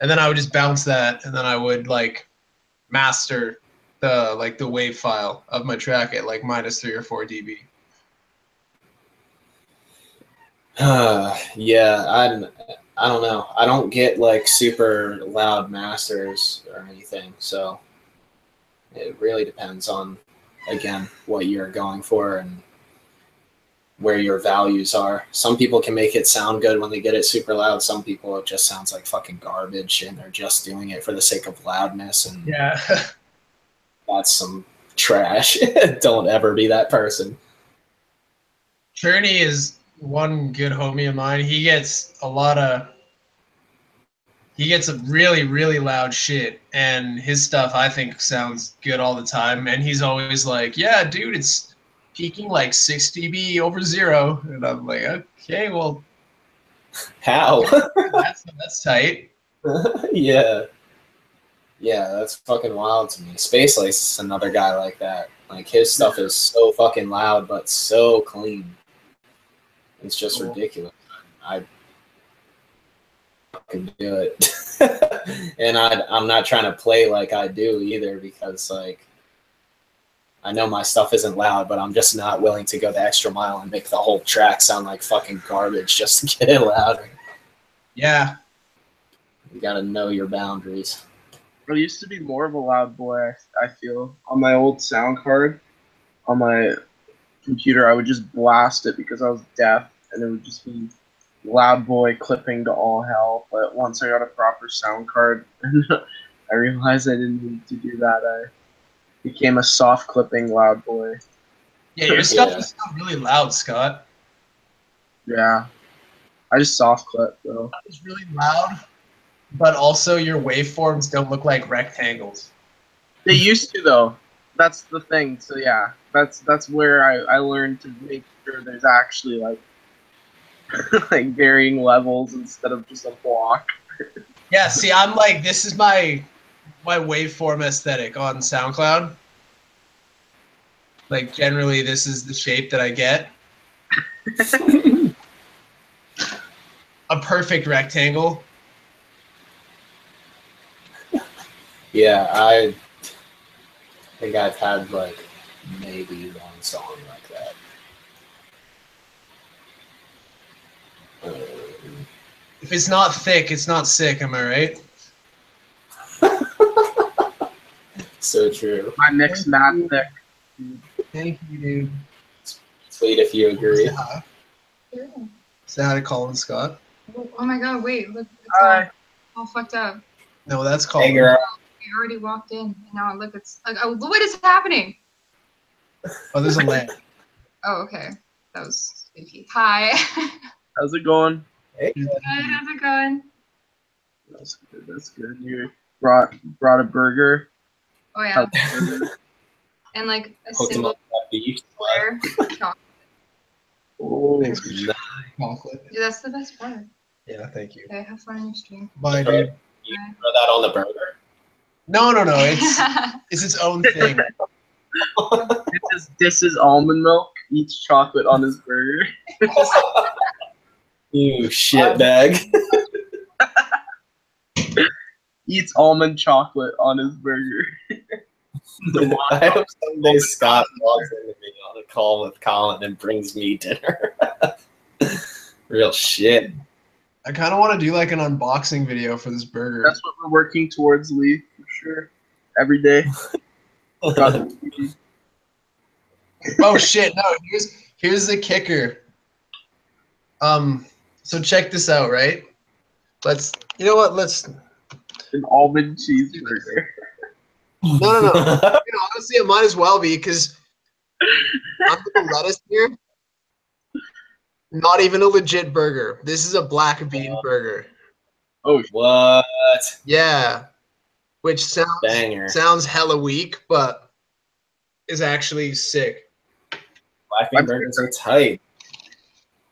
And then I would just bounce that, and then I would like master the wave file of my track at like -3 or 4 dB. Yeah, I don't know. I don't get like super loud masters or anything, so it really depends on, again, what you're going for and where your values are. Some people can make it sound good when they get it super loud. Some people, it just sounds like fucking garbage and they're just doing it for the sake of loudness. And yeah, that's some trash. Don't ever be that person. Cherney is one good homie of mine. He gets a really, really loud shit, and his stuff I think sounds good all the time. And he's always like, yeah, dude, it's peaking like 6 dB over 0. And I'm like, okay, well, how? that's tight. Yeah, that's fucking wild to me. Space Lace is another guy like that. Like his stuff is so fucking loud but so clean. It's just ridiculous. I can do it. And I'm not trying to play like I do either, because like I know my stuff isn't loud, but I'm just not willing to go the extra mile and make the whole track sound like fucking garbage just to get it louder. Yeah. You gotta know your boundaries. I used to be more of a loud boy, I feel. On my old sound card, on my computer, I would just blast it because I was deaf, and it would just be loud boy clipping to all hell. But once I got a proper sound card, I realized I didn't need to do that. I became a soft clipping loud boy. Yeah, your stuff is still really loud, Scott. Yeah. I just soft clip though. It's really loud, but also your waveforms don't look like rectangles. They used to though. That's the thing. So yeah, that's where I learned to make sure there's actually like like varying levels instead of just a block. Yeah, see, I'm like, this is my waveform aesthetic on SoundCloud. Like, generally, this is the shape that I get. A perfect rectangle. Yeah, I think I've had like maybe one song like that. If it's not thick, it's not sick, am I right? So true. My mix mad thick. Thank you, dude. Sweet if you agree. Say hi to Colin Scott. Oh my god, wait, look, it's Hi. all fucked up. No, that's Colin. Hey, girl. We already walked in, and now look, it's like, oh, what is happening? Oh, there's a lamp. Oh, okay. That was spooky. Hi. How's it going? Hey. Good, how's it going? That's good. That's good. You brought a burger. Oh, yeah. Burger. And like a Hooked him single up with that beef. square chocolate. Oh, Chocolate. Dude, that's the best part. Yeah, thank you. Okay, have fun on your stream. Bye, dude. You throw that on the burger? No, it's its own thing. this is almond milk. Eats chocolate on his burger. You shit bag. Eats almond chocolate on his burger. I hope someday Scott logs into me on a call with Colin and brings me dinner. Real shit. I kind of want to do like an unboxing video for this burger. That's what we're working towards, Lee, for sure. Every day. Oh shit! No, here's the kicker. So check this out, right? You know what? Let's. An almond cheeseburger. No. Honestly, it might as well be because I'm the lettuce here. Not even a legit burger. This is a black bean burger. Oh, what? Yeah, which Banger. sounds hella weak, but is actually sick. Black bean burgers are tight.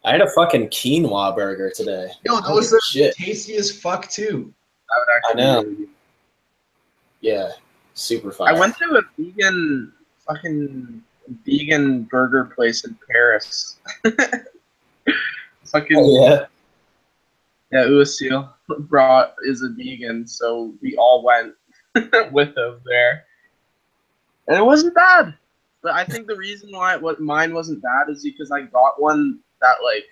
I had a fucking quinoa burger today. Yo, those are tasty as fuck too. I know. Yeah, super fun. I went to a vegan burger place in Paris. Fucking yeah. Yeah, Uasil is a vegan, so we all went with him there, and it wasn't bad. But I think the reason why mine wasn't bad is because I got one that like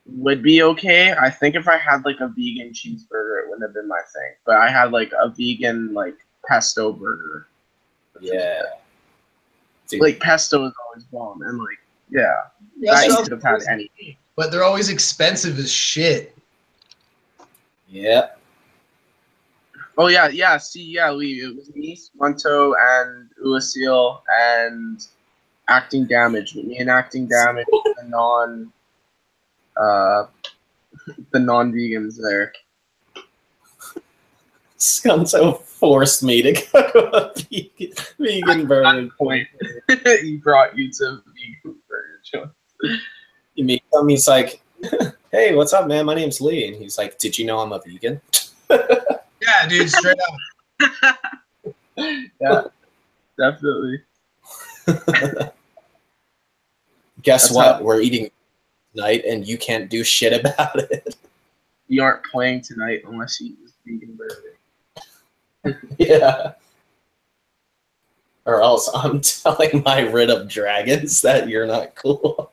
would be okay. I think if I had like a vegan cheeseburger, it wouldn't have been my thing. But I had like a vegan like pesto burger. Yeah. Like pesto is always bomb, and like I could have had anything. But they're always expensive as shit. Yeah. Oh yeah. See, Lee, it was me, Squanto, and Uasil, and Acting Damage. Me and Acting Damage, the non-vegans there. Skunto forced me to go to a vegan burger point. He brought you to vegan burger joint. You meet him, he's like, hey, what's up, man? My name's Lee. And he's like, did you know I'm a vegan? Yeah, dude, straight up. Yeah, definitely. Guess what? We're eating tonight, and you can't do shit about it. You aren't playing tonight unless you eat this vegan burger. Yeah. Or else I'm telling my rid of dragons that you're not cool.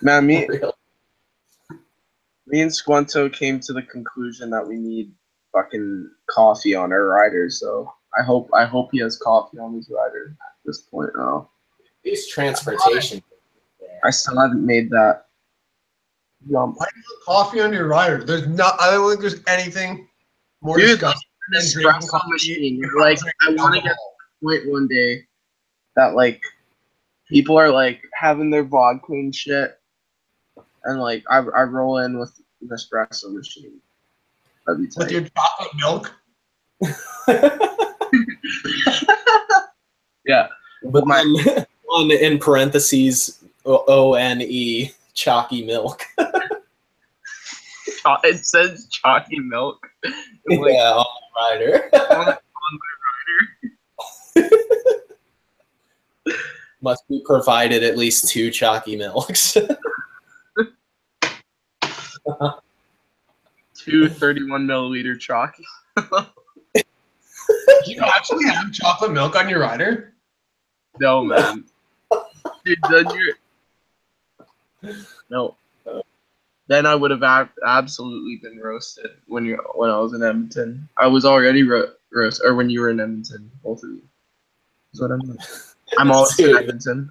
Man, me and Squanto came to the conclusion that we need fucking coffee on our rider, so I hope he has coffee on his rider at this point now. These transportation. I still haven't made that. Why do you put coffee on your rider? I don't think there's anything More Dude, disgusting an than drinking espresso coffee machine. and You're like, I want to get alcohol. to the point one day that like people are like having their vodka and shit, and like I roll in with an espresso machine. That'd be With tight. your chocolate milk. Yeah, But my on in parentheses ONE chalky milk. it says chalky milk. I'm like, Yeah, on the rider. on my rider. Must be provided at least 2 chalky milks. 2 31 milliliter chalky. Do you actually have chocolate milk on your rider? No, man. Dude, then you're no. Then I would have absolutely been roasted when I was in Edmonton. I was already roast, or when you were in Edmonton, both of you. That's what I'm always in Edmonton.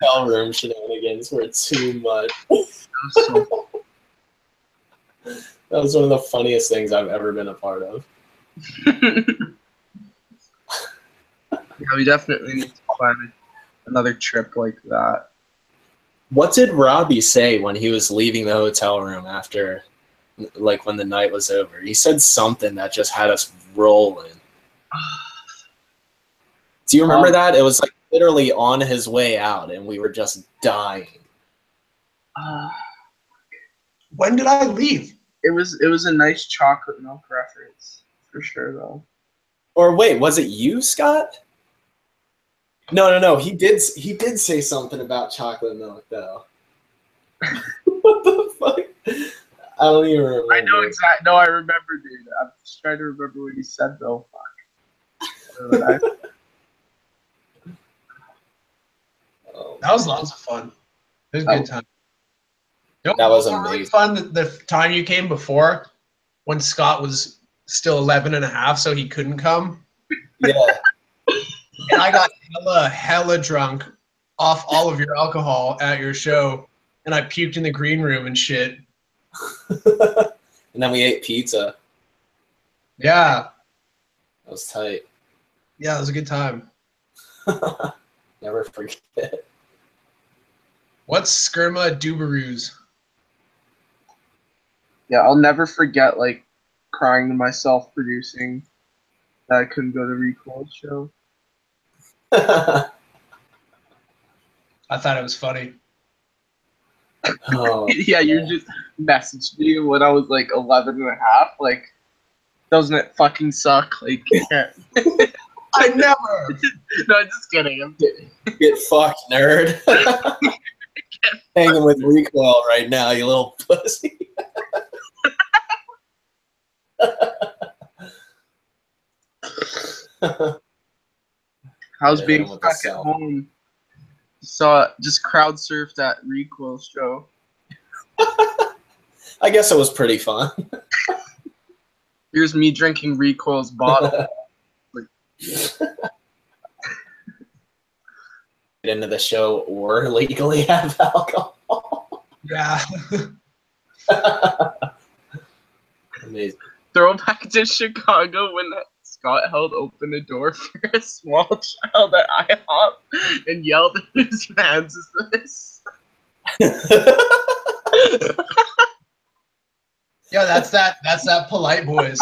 Hotel room shenanigans were too much. That was one of the funniest things I've ever been a part of. Yeah, we definitely need to plan another trip like that. What did Robbie say when he was leaving the hotel room after, like, when the night was over? He said something that just had us rolling. Do you remember that? It was like literally on his way out, and we were just dying. When did I leave? It was a nice chocolate milk reference for sure, though. Or wait, was it you, Scott? No. He did say something about chocolate milk, though. What the fuck? I don't even remember. I know exactly. No, I remember, dude. I'm just trying to remember what he said, though. Fuck. That was lots of fun. It was a good time. You know, That was really amazing. fun. The time you came before, when Scott was still 11 and a half, so he couldn't come. Yeah. And I got hella drunk off all of your alcohol at your show, and I puked in the green room and shit. And then we ate pizza. Yeah. That was tight. Yeah, it was a good time. Never forget. What's Skirma Dubaroos? Yeah, I'll never forget, like, crying to myself producing that I couldn't go to Recoil's show. I thought it was funny. Oh, Yeah, you just messaged me when I was, like, 11 and a half. Like, doesn't it fucking suck? Like, I never. No, I'm just kidding. I'm kidding. get fucked, nerd. Hanging with Recoil right now, you little pussy. How's Yeah, being hit him with the stuck at cell. home? Just crowd surfed at Recoil's show. I guess it was pretty fun. Here's me drinking Recoil's bottle. Get into the show or legally have alcohol. Yeah. Amazing. Throwback to Chicago when Scott held open a door for a small child at IHOP and yelled, "Whose man's is this?" Yeah, that's that polite boys.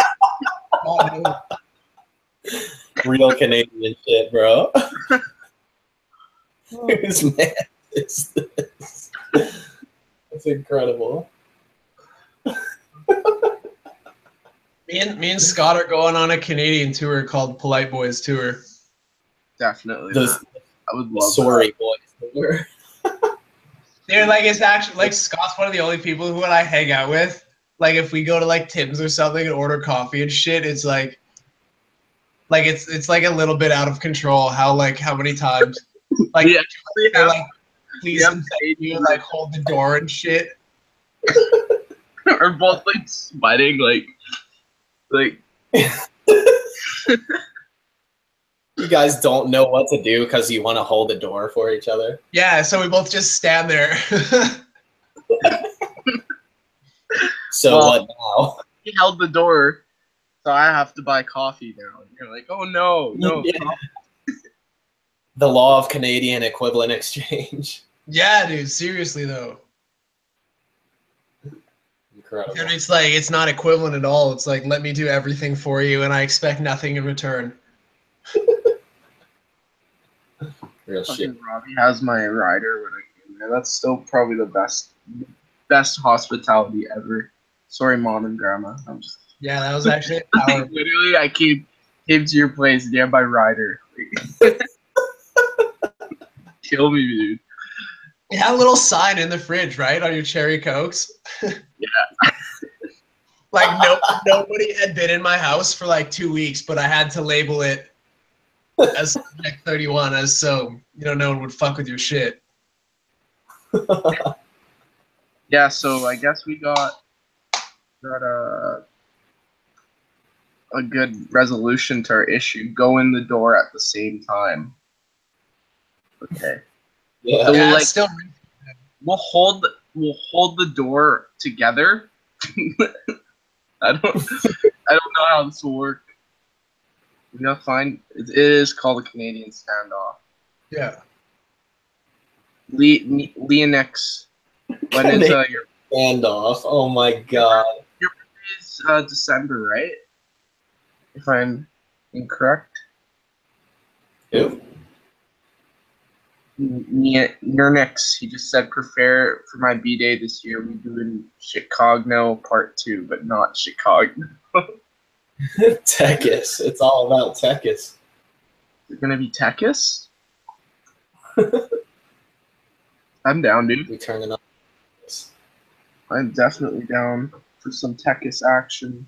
Oh, no. Real Canadian shit, bro. Whose man is this? That's incredible. Me and Scott are going on a Canadian tour called Polite Boys Tour. Definitely. The I would love sorry boys. Dude, like it's actually like Scott's one of the only people who when I hang out with. Like if we go to like Tim's or something and order coffee and shit, it's like it's like a little bit out of control how many times like We actually they're have, like please and thank you like hold the door and shit. are both like sweating, like. You guys don't know what to do because you want to hold the door for each other. Yeah, so we both just stand there. So Well, what now? he held the door, so I have to buy coffee now. And you're like, oh no, no. Yeah. The law of Canadian equivalent exchange. Yeah, dude. Seriously though. Incredible. And it's like it's not equivalent at all. It's like let me do everything for you, and I expect nothing in return. Real shit. Robbie has my rider when I came there. That's still probably the best hospitality ever. Sorry, mom and grandma. I'm just Yeah, that was actually a power. literally I came to your place and you have my rider. Kill me, dude. You had a little sign in the fridge, right, on your cherry cokes. Yeah. Like nobody had been in my house for like 2 weeks, but I had to label it as Subject 31, as so no one would fuck with your shit. Yeah, so I guess we got a good resolution to our issue. Go in the door at the same time. Okay. Yeah. So Yeah, we'll, it's still we'll hold the door together. I don't know how this will work. We gotta find it is called a Canadian standoff. yeah. Leonix. When is your Standoff? Oh my god. your birthday is December, right? If I'm incorrect. Who? Nernix, he just said prepare for my B-Day this year. We doing Chicago Part 2, but not Chicago. Tekis. It's all about Tekis. Is it gonna be Tekis? I'm down, dude. We turning up. I'm definitely down for some Tekis action.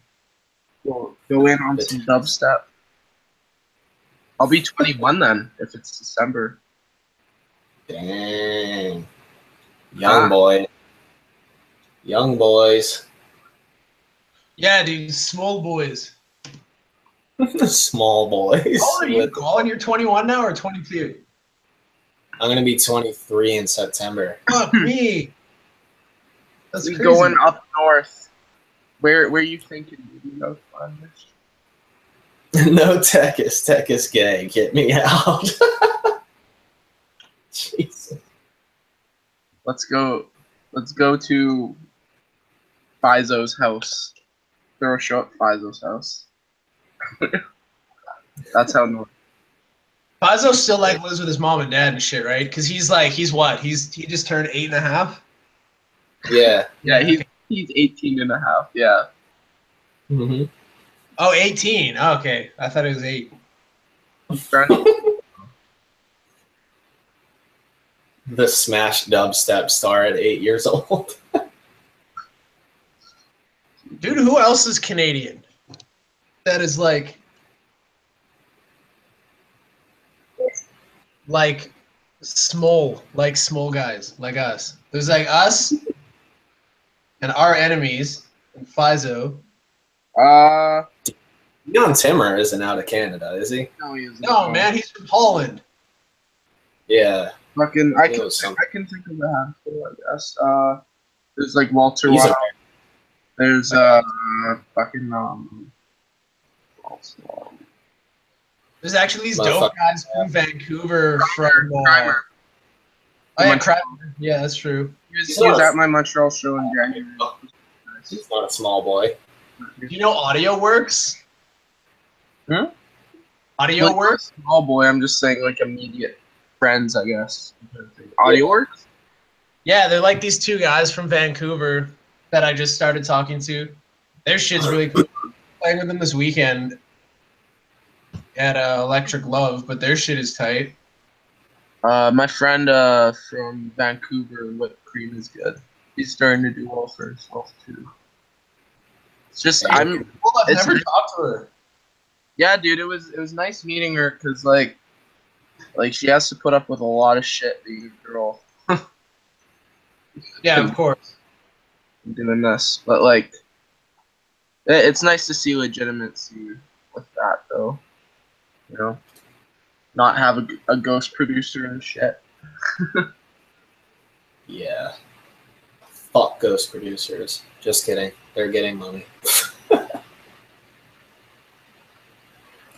Go in on some dubstep. I'll be 21 then, if it's December. Dang. Young boy. Young boys. Yeah, dude, small boys. Small boys. How old are you, Colin? You're 21 now or 22? I'm going to be 23 in September. Fuck me. That's crazy. Going up north. Where you thinking? You know, No Tekis. Tekis gay. Get me out. Jesus. Let's go to Fizo's house. Throw a show at Fizo's house. That's how north. Pazzo still like lives with his mom and dad and shit, right? Because he just turned 8.5. Yeah. Yeah, he's 18 and a half. Yeah. Mm-hmm. Oh, 18. Oh, okay. I thought it was 8. The smash dubstep star at 8 years old. Dude, who else is Canadian? That is like small guys like us. There's like us and our enemies and Fizo. Leon Timmer isn't out of Canada, is he? No, he isn't. No, man, he's from Holland. Yeah. Fucking, I can think of a handful, I guess. There's like Walter White. There's fucking There's actually these dope guys from Vancouver from Crimer. Oh yeah, Crimer. Yeah, that's true. He was at my Montreal show in January. He's not a small boy. Do you know Audio Works? Hmm? Audio Works? Small boy, I'm just saying like immediate friends, I guess. Audio Works? Yeah, they're like these two guys from Vancouver that I just started talking to. Their shit's really cool. I'm playing with them this weekend at Electric Love, but their shit is tight. My friend from Vancouver, Whipped Cream, is good. He's starting to do well for himself too. It's just I've never talked to her. Yeah, dude, it was nice meeting her because like she has to put up with a lot of shit being a girl. Yeah, of course. Doing this, but like it's nice to see legitimacy with that though. You know, not have a ghost producer and shit. Yeah. Fuck ghost producers. Just kidding. They're getting money.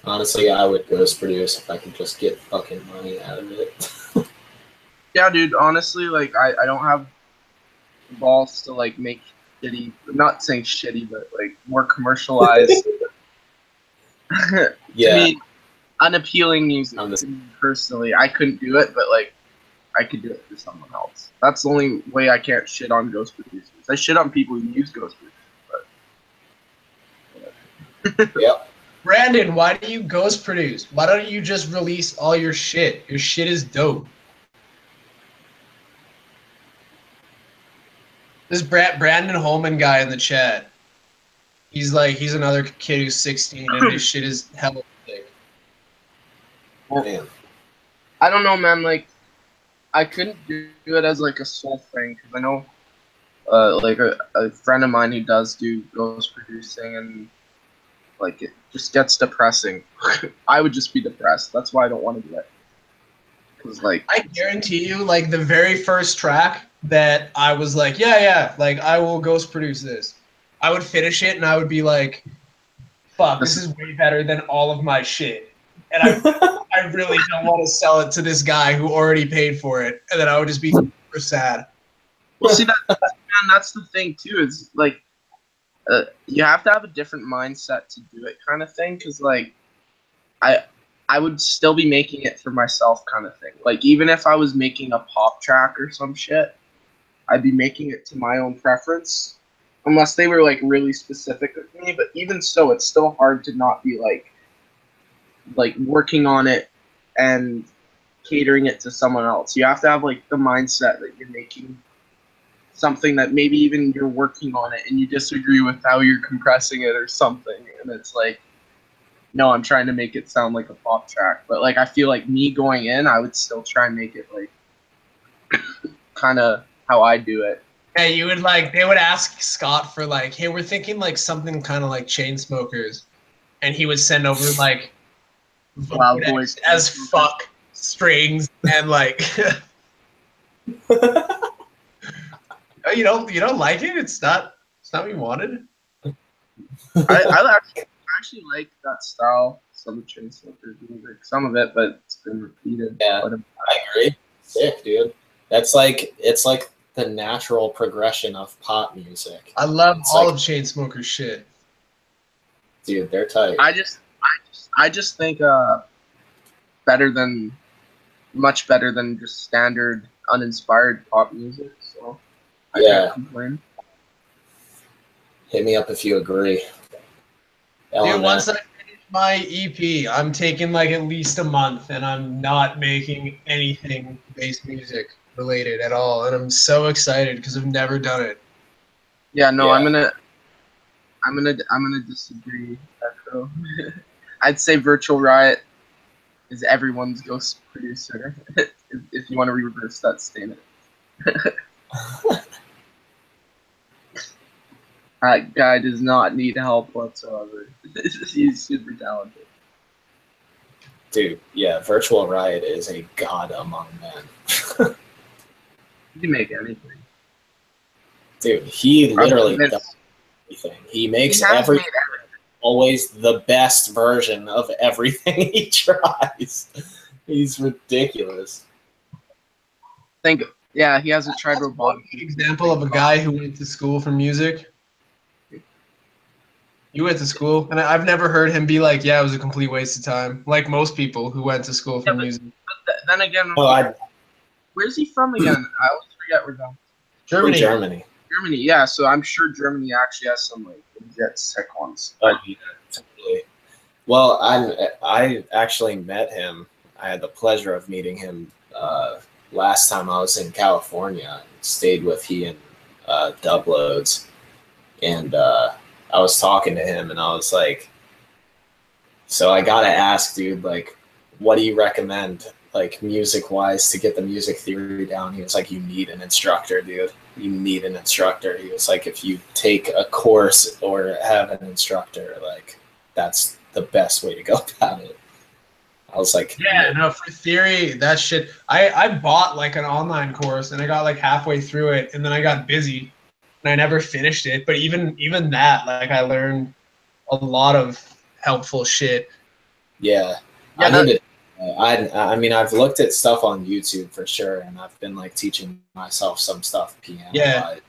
Honestly, I would ghost produce if I could just get fucking money out of it. Yeah, dude. Honestly, like I don't have balls to like make shitty. Not saying shitty, but like more commercialized. To Yeah, me, unappealing music. I'm To me personally, I couldn't do it, but like I could do it for someone else. That's the only way I can't shit on ghost producers. I shit on people who use ghost producers, but yep. Brandon, why do you ghost produce? Why don't you just release all your shit? Your shit is dope. This Brandon Holman guy in the chat, he's another kid who's 16 and his shit is hella sick. Man. I don't know, man. Like I couldn't do it as like a sole thing because I know, like a friend of mine who does do ghost producing and like it just gets depressing. I would just be depressed. That's why I don't want to do it. Cause like I guarantee you, like the very first track that I was like, yeah, like I will ghost produce this. I would finish it and I would be like, fuck, this is way better than all of my shit. And I really don't want to sell it to this guy who already paid for it. And then I would just be super sad. well, see man, that's the thing too. Is like you have to have a different mindset to do it, kind of thing. Cause like I would still be making it for myself, kind of thing. Like even if I was making a pop track or some shit, I'd be making it to my own preference, unless they were like really specific with me. But even so, it's still hard to not be like working on it and catering it to someone else. You have to have like the mindset that you're making something that maybe even you're working on it and you disagree with how you're compressing it or something, and it's like, no, I'm trying to make it sound like a pop track. But like I feel like me going in, I would still try and make it like kind of how I do it. Yeah, you would like, they would ask Scott for like, hey, we're thinking like something kind of like Chainsmokers. And he would send over like Loud Boys as fuck strings and like you don't like it? It's not what you wanted? I actually like that style, some of Chainsmokers music, some of it, but it's been repeated. Yeah, I agree. Sick, dude. It's like the natural progression of pop music. I love all of Chainsmokers shit. Dude, they're tight. I just think much better than just standard uninspired pop music. So I can't complain. Hit me up if you agree. Dude, once I finish my EP, I'm taking like at least a month and I'm not making anything bass music related at all. And I'm so excited because I've never done it. Yeah, no, yeah. I'm gonna disagree, Echo. I'd say Virtual Riot is everyone's ghost producer, if you want to reverse that statement. That guy does not need help whatsoever. He's super talented. Dude, yeah, Virtual Riot is a god among men. He can make anything. Dude, he literally does everything. He makes everything always the best version of everything he tries. He's ridiculous. Yeah, he hasn't tried robotic. Example of a guy who went to school for music. You went to school, and I've never heard him be like, yeah, it was a complete waste of time. Like most people who went to school for music. But then again, where's he from again? I always forget where that. Germany. Germany, yeah. So I'm sure Germany actually has some like legit sick ones. Oh, yeah, totally. Well, I actually met him. I had the pleasure of meeting him last time I was in California. Stayed with he and Dubloads, and I was talking to him, and I was like, so I gotta ask, dude, like, what do you recommend, like, music-wise to get the music theory down? He was like, you need an instructor, dude. You need an instructor. He was like, if you take a course or have an instructor, like, that's the best way to go about it. I was like, yeah, no, for theory, that shit. I bought like an online course and I got like halfway through it and then I got busy and I never finished it. But even that, like, I learned a lot of helpful shit. Yeah, Yeah, I need to. I mean, I've looked at stuff on YouTube for sure, and I've been like teaching myself some stuff piano. Yeah. I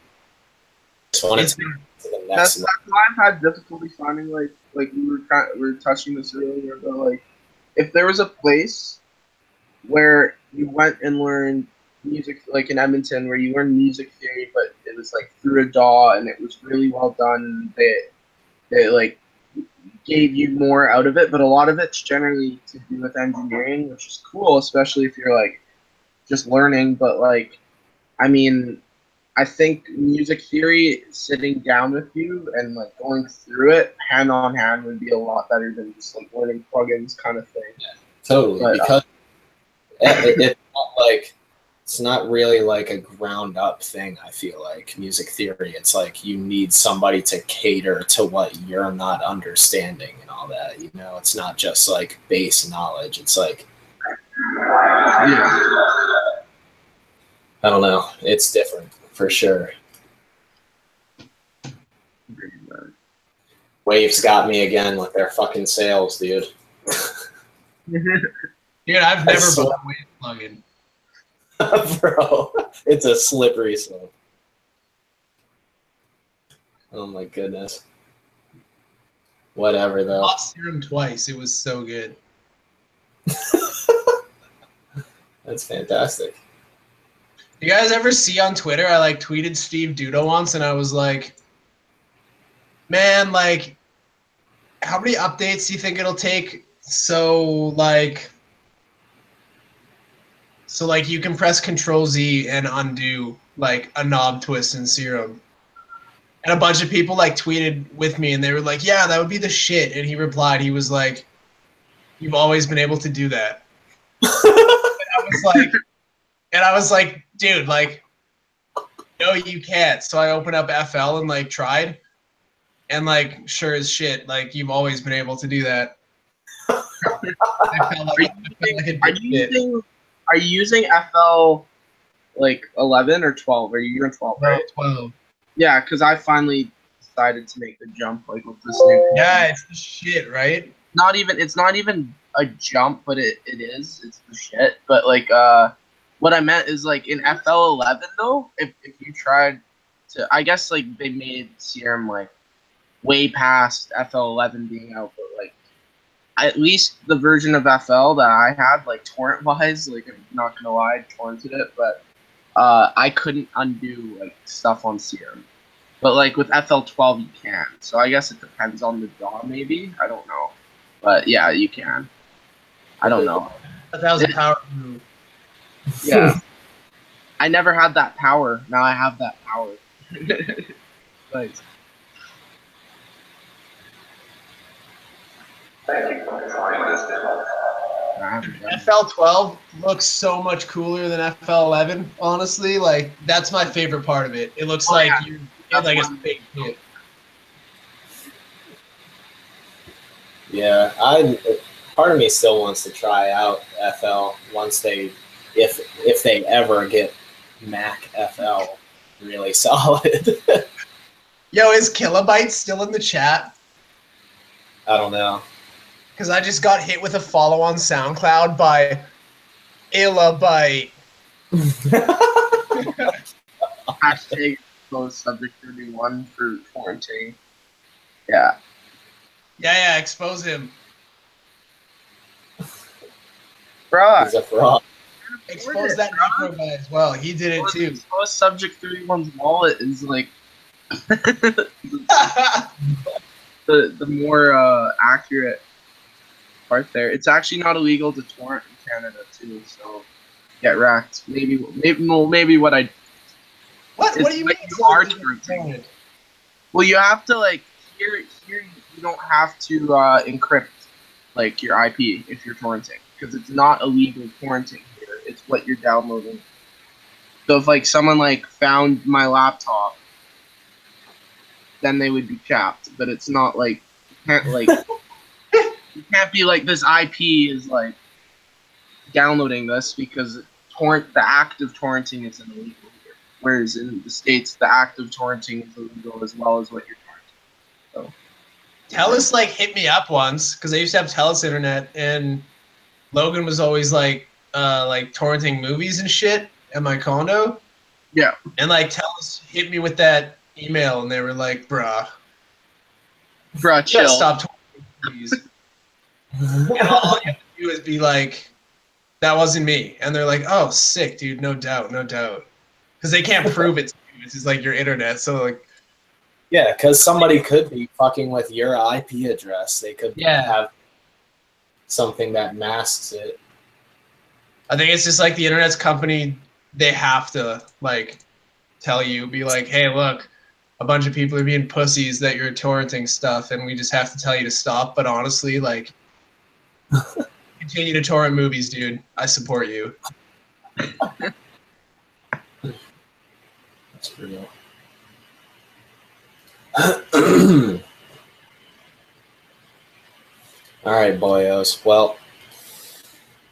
just want It's to the That's next level. why I've had difficulty finding like we were touching this earlier, but like if there was a place where you went and learned music, like in Edmonton, where you learned music theory, but it was like through a DAW and it was really well done. They like gave you more out of it, but a lot of it's generally to do with engineering, which is cool, especially if you're like just learning. But like, I mean, I think music theory, sitting down with you and like going through it hand on hand would be a lot better than just like learning plugins kind of thing. Yeah, totally, But, because it's not like it's not really like a ground up thing. I feel like music theory, it's like you need somebody to cater to what you're not understanding and all that. You know, it's not just like base knowledge. It's like yeah. I don't know. It's different for sure. Waves got me again with their fucking sales, dude. Dude, I've never bought a Wave plugin. Bro, it's a slippery slope. Oh my goodness. Whatever I though. bought Serum twice. It was so good. That's fantastic. You guys ever see on Twitter, I like tweeted Steve Duda once and I was like, man, like, how many updates do you think it'll take? So you can press Control Z and undo like a knob twist in Serum. And a bunch of people like tweeted with me and they were like, yeah, that would be the shit. And he replied, he was like, you've always been able to do that. And I was like, dude, like, no, you can't. So I opened up FL and like tried. And like, sure as shit, like you've always been able to do that. Are you using FL like 11 or 12? Are you using 12? No, Right? 12. Yeah, because I finally decided to make the jump like with this new. Yeah, it's the shit, right? It's not even a jump, but it is. It's the shit. But like what I meant is like in FL 11 though, if you tried to, I guess like they made Serum like way past FL 11 being out, but like at least the version of FL that I had, like torrent wise, like I'm not gonna lie, I torrented it, but I couldn't undo like stuff on Serum. But like with FL12 you can. So I guess it depends on the DAW maybe. I don't know. But yeah, you can. I don't know. That was a power move. Yeah. I never had that power. Now I have that power. Thanks. FL12 looks so much cooler than FL11. Honestly, like that's my favorite part of it. It looks like you get like a big hit. Yeah, part of me still wants to try out FL once if they ever get Mac FL really solid. Yo, is Kilobyte still in the chat? I don't know. Because I just got hit with a follow on SoundCloud by Illabyte. Hashtag close subject 31 for quarantine. Yeah. Yeah, expose him. Bruh. He's a fraud. Expose that necro guy as well. He did it too. Expose subject 31's wallet is like the more accurate part there. It's actually not illegal to torrent in Canada too, so get wrecked. Maybe what I. What do you mean? Hard torrenting. Well, you have to like here you don't have to encrypt like your IP if you're torrenting because it's not illegal torrenting here. It's what you're downloading. So if like someone like found my laptop, then they would be chapped. But it's not like you can't like you can't be like this IP is like downloading this because the act of torrenting is illegal here. Whereas in the States, the act of torrenting is illegal as well as what you're torrenting. So Telus like hit me up once because I used to have Telus internet, and Logan was always like torrenting movies and shit at my condo. Yeah. And like Telus hit me with that email, and they were like, "Bruh, chill. stop torrenting movies." And all you have to do is be like, "That wasn't me," and they're like, "Oh, sick, dude. No doubt, no doubt," because they can't prove it to you. It's just like your internet, so like. Yeah, because somebody could be fucking with your IP address. They could have something that masks it. I think it's just like the internet's company, they have to like tell you, be like, hey, look, a bunch of people are being pussies that you're torrenting stuff, and we just have to tell you to stop. But honestly, like, continue to torrent movies, dude. I support you. That's real. All right, boyos. Well,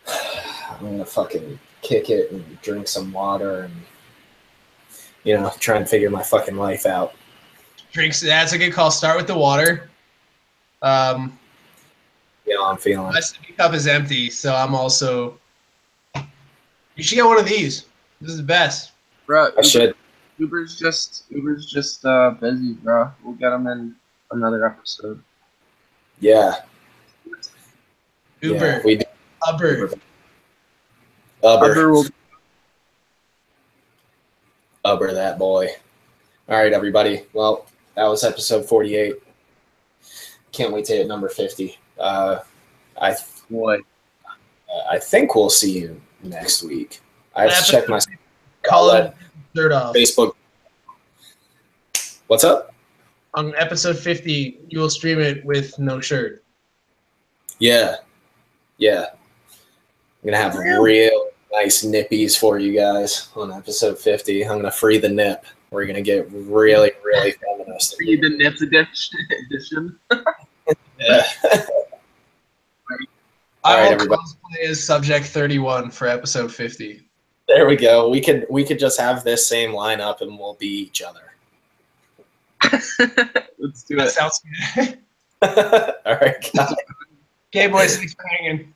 I'm gonna fucking kick it and drink some water and, you know, try and figure my fucking life out. Drinks. That's a good call. Start with the water. Yeah, I'm feeling. My sippy cup is empty, so I'm also. You should get one of these. This is the best. Bro, I should. Uber's just busy, bro. We'll get him in another episode. Yeah. Uber. Yeah, we do. Uber. Uber that boy. All right, everybody. Well, that was episode 48. Can't wait to hit number 50. I think we'll see you next week. I have to check my shirt off. Facebook. What's up? On episode 50, you will stream it with no shirt. Yeah. I'm going to have real nice nippies for you guys on episode 50. I'm going to free the nip. We're going to get really, really feminist. Free the nip edition. Yeah. I will cosplay as Subject 31 for episode 50. There we go. We could just have this same lineup and we'll be each other. Let's do it. Sounds good. All right, guys. Okay, boys. Thanks for hanging.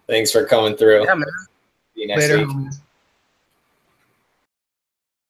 Thanks for coming through. Yeah, man. See you next week.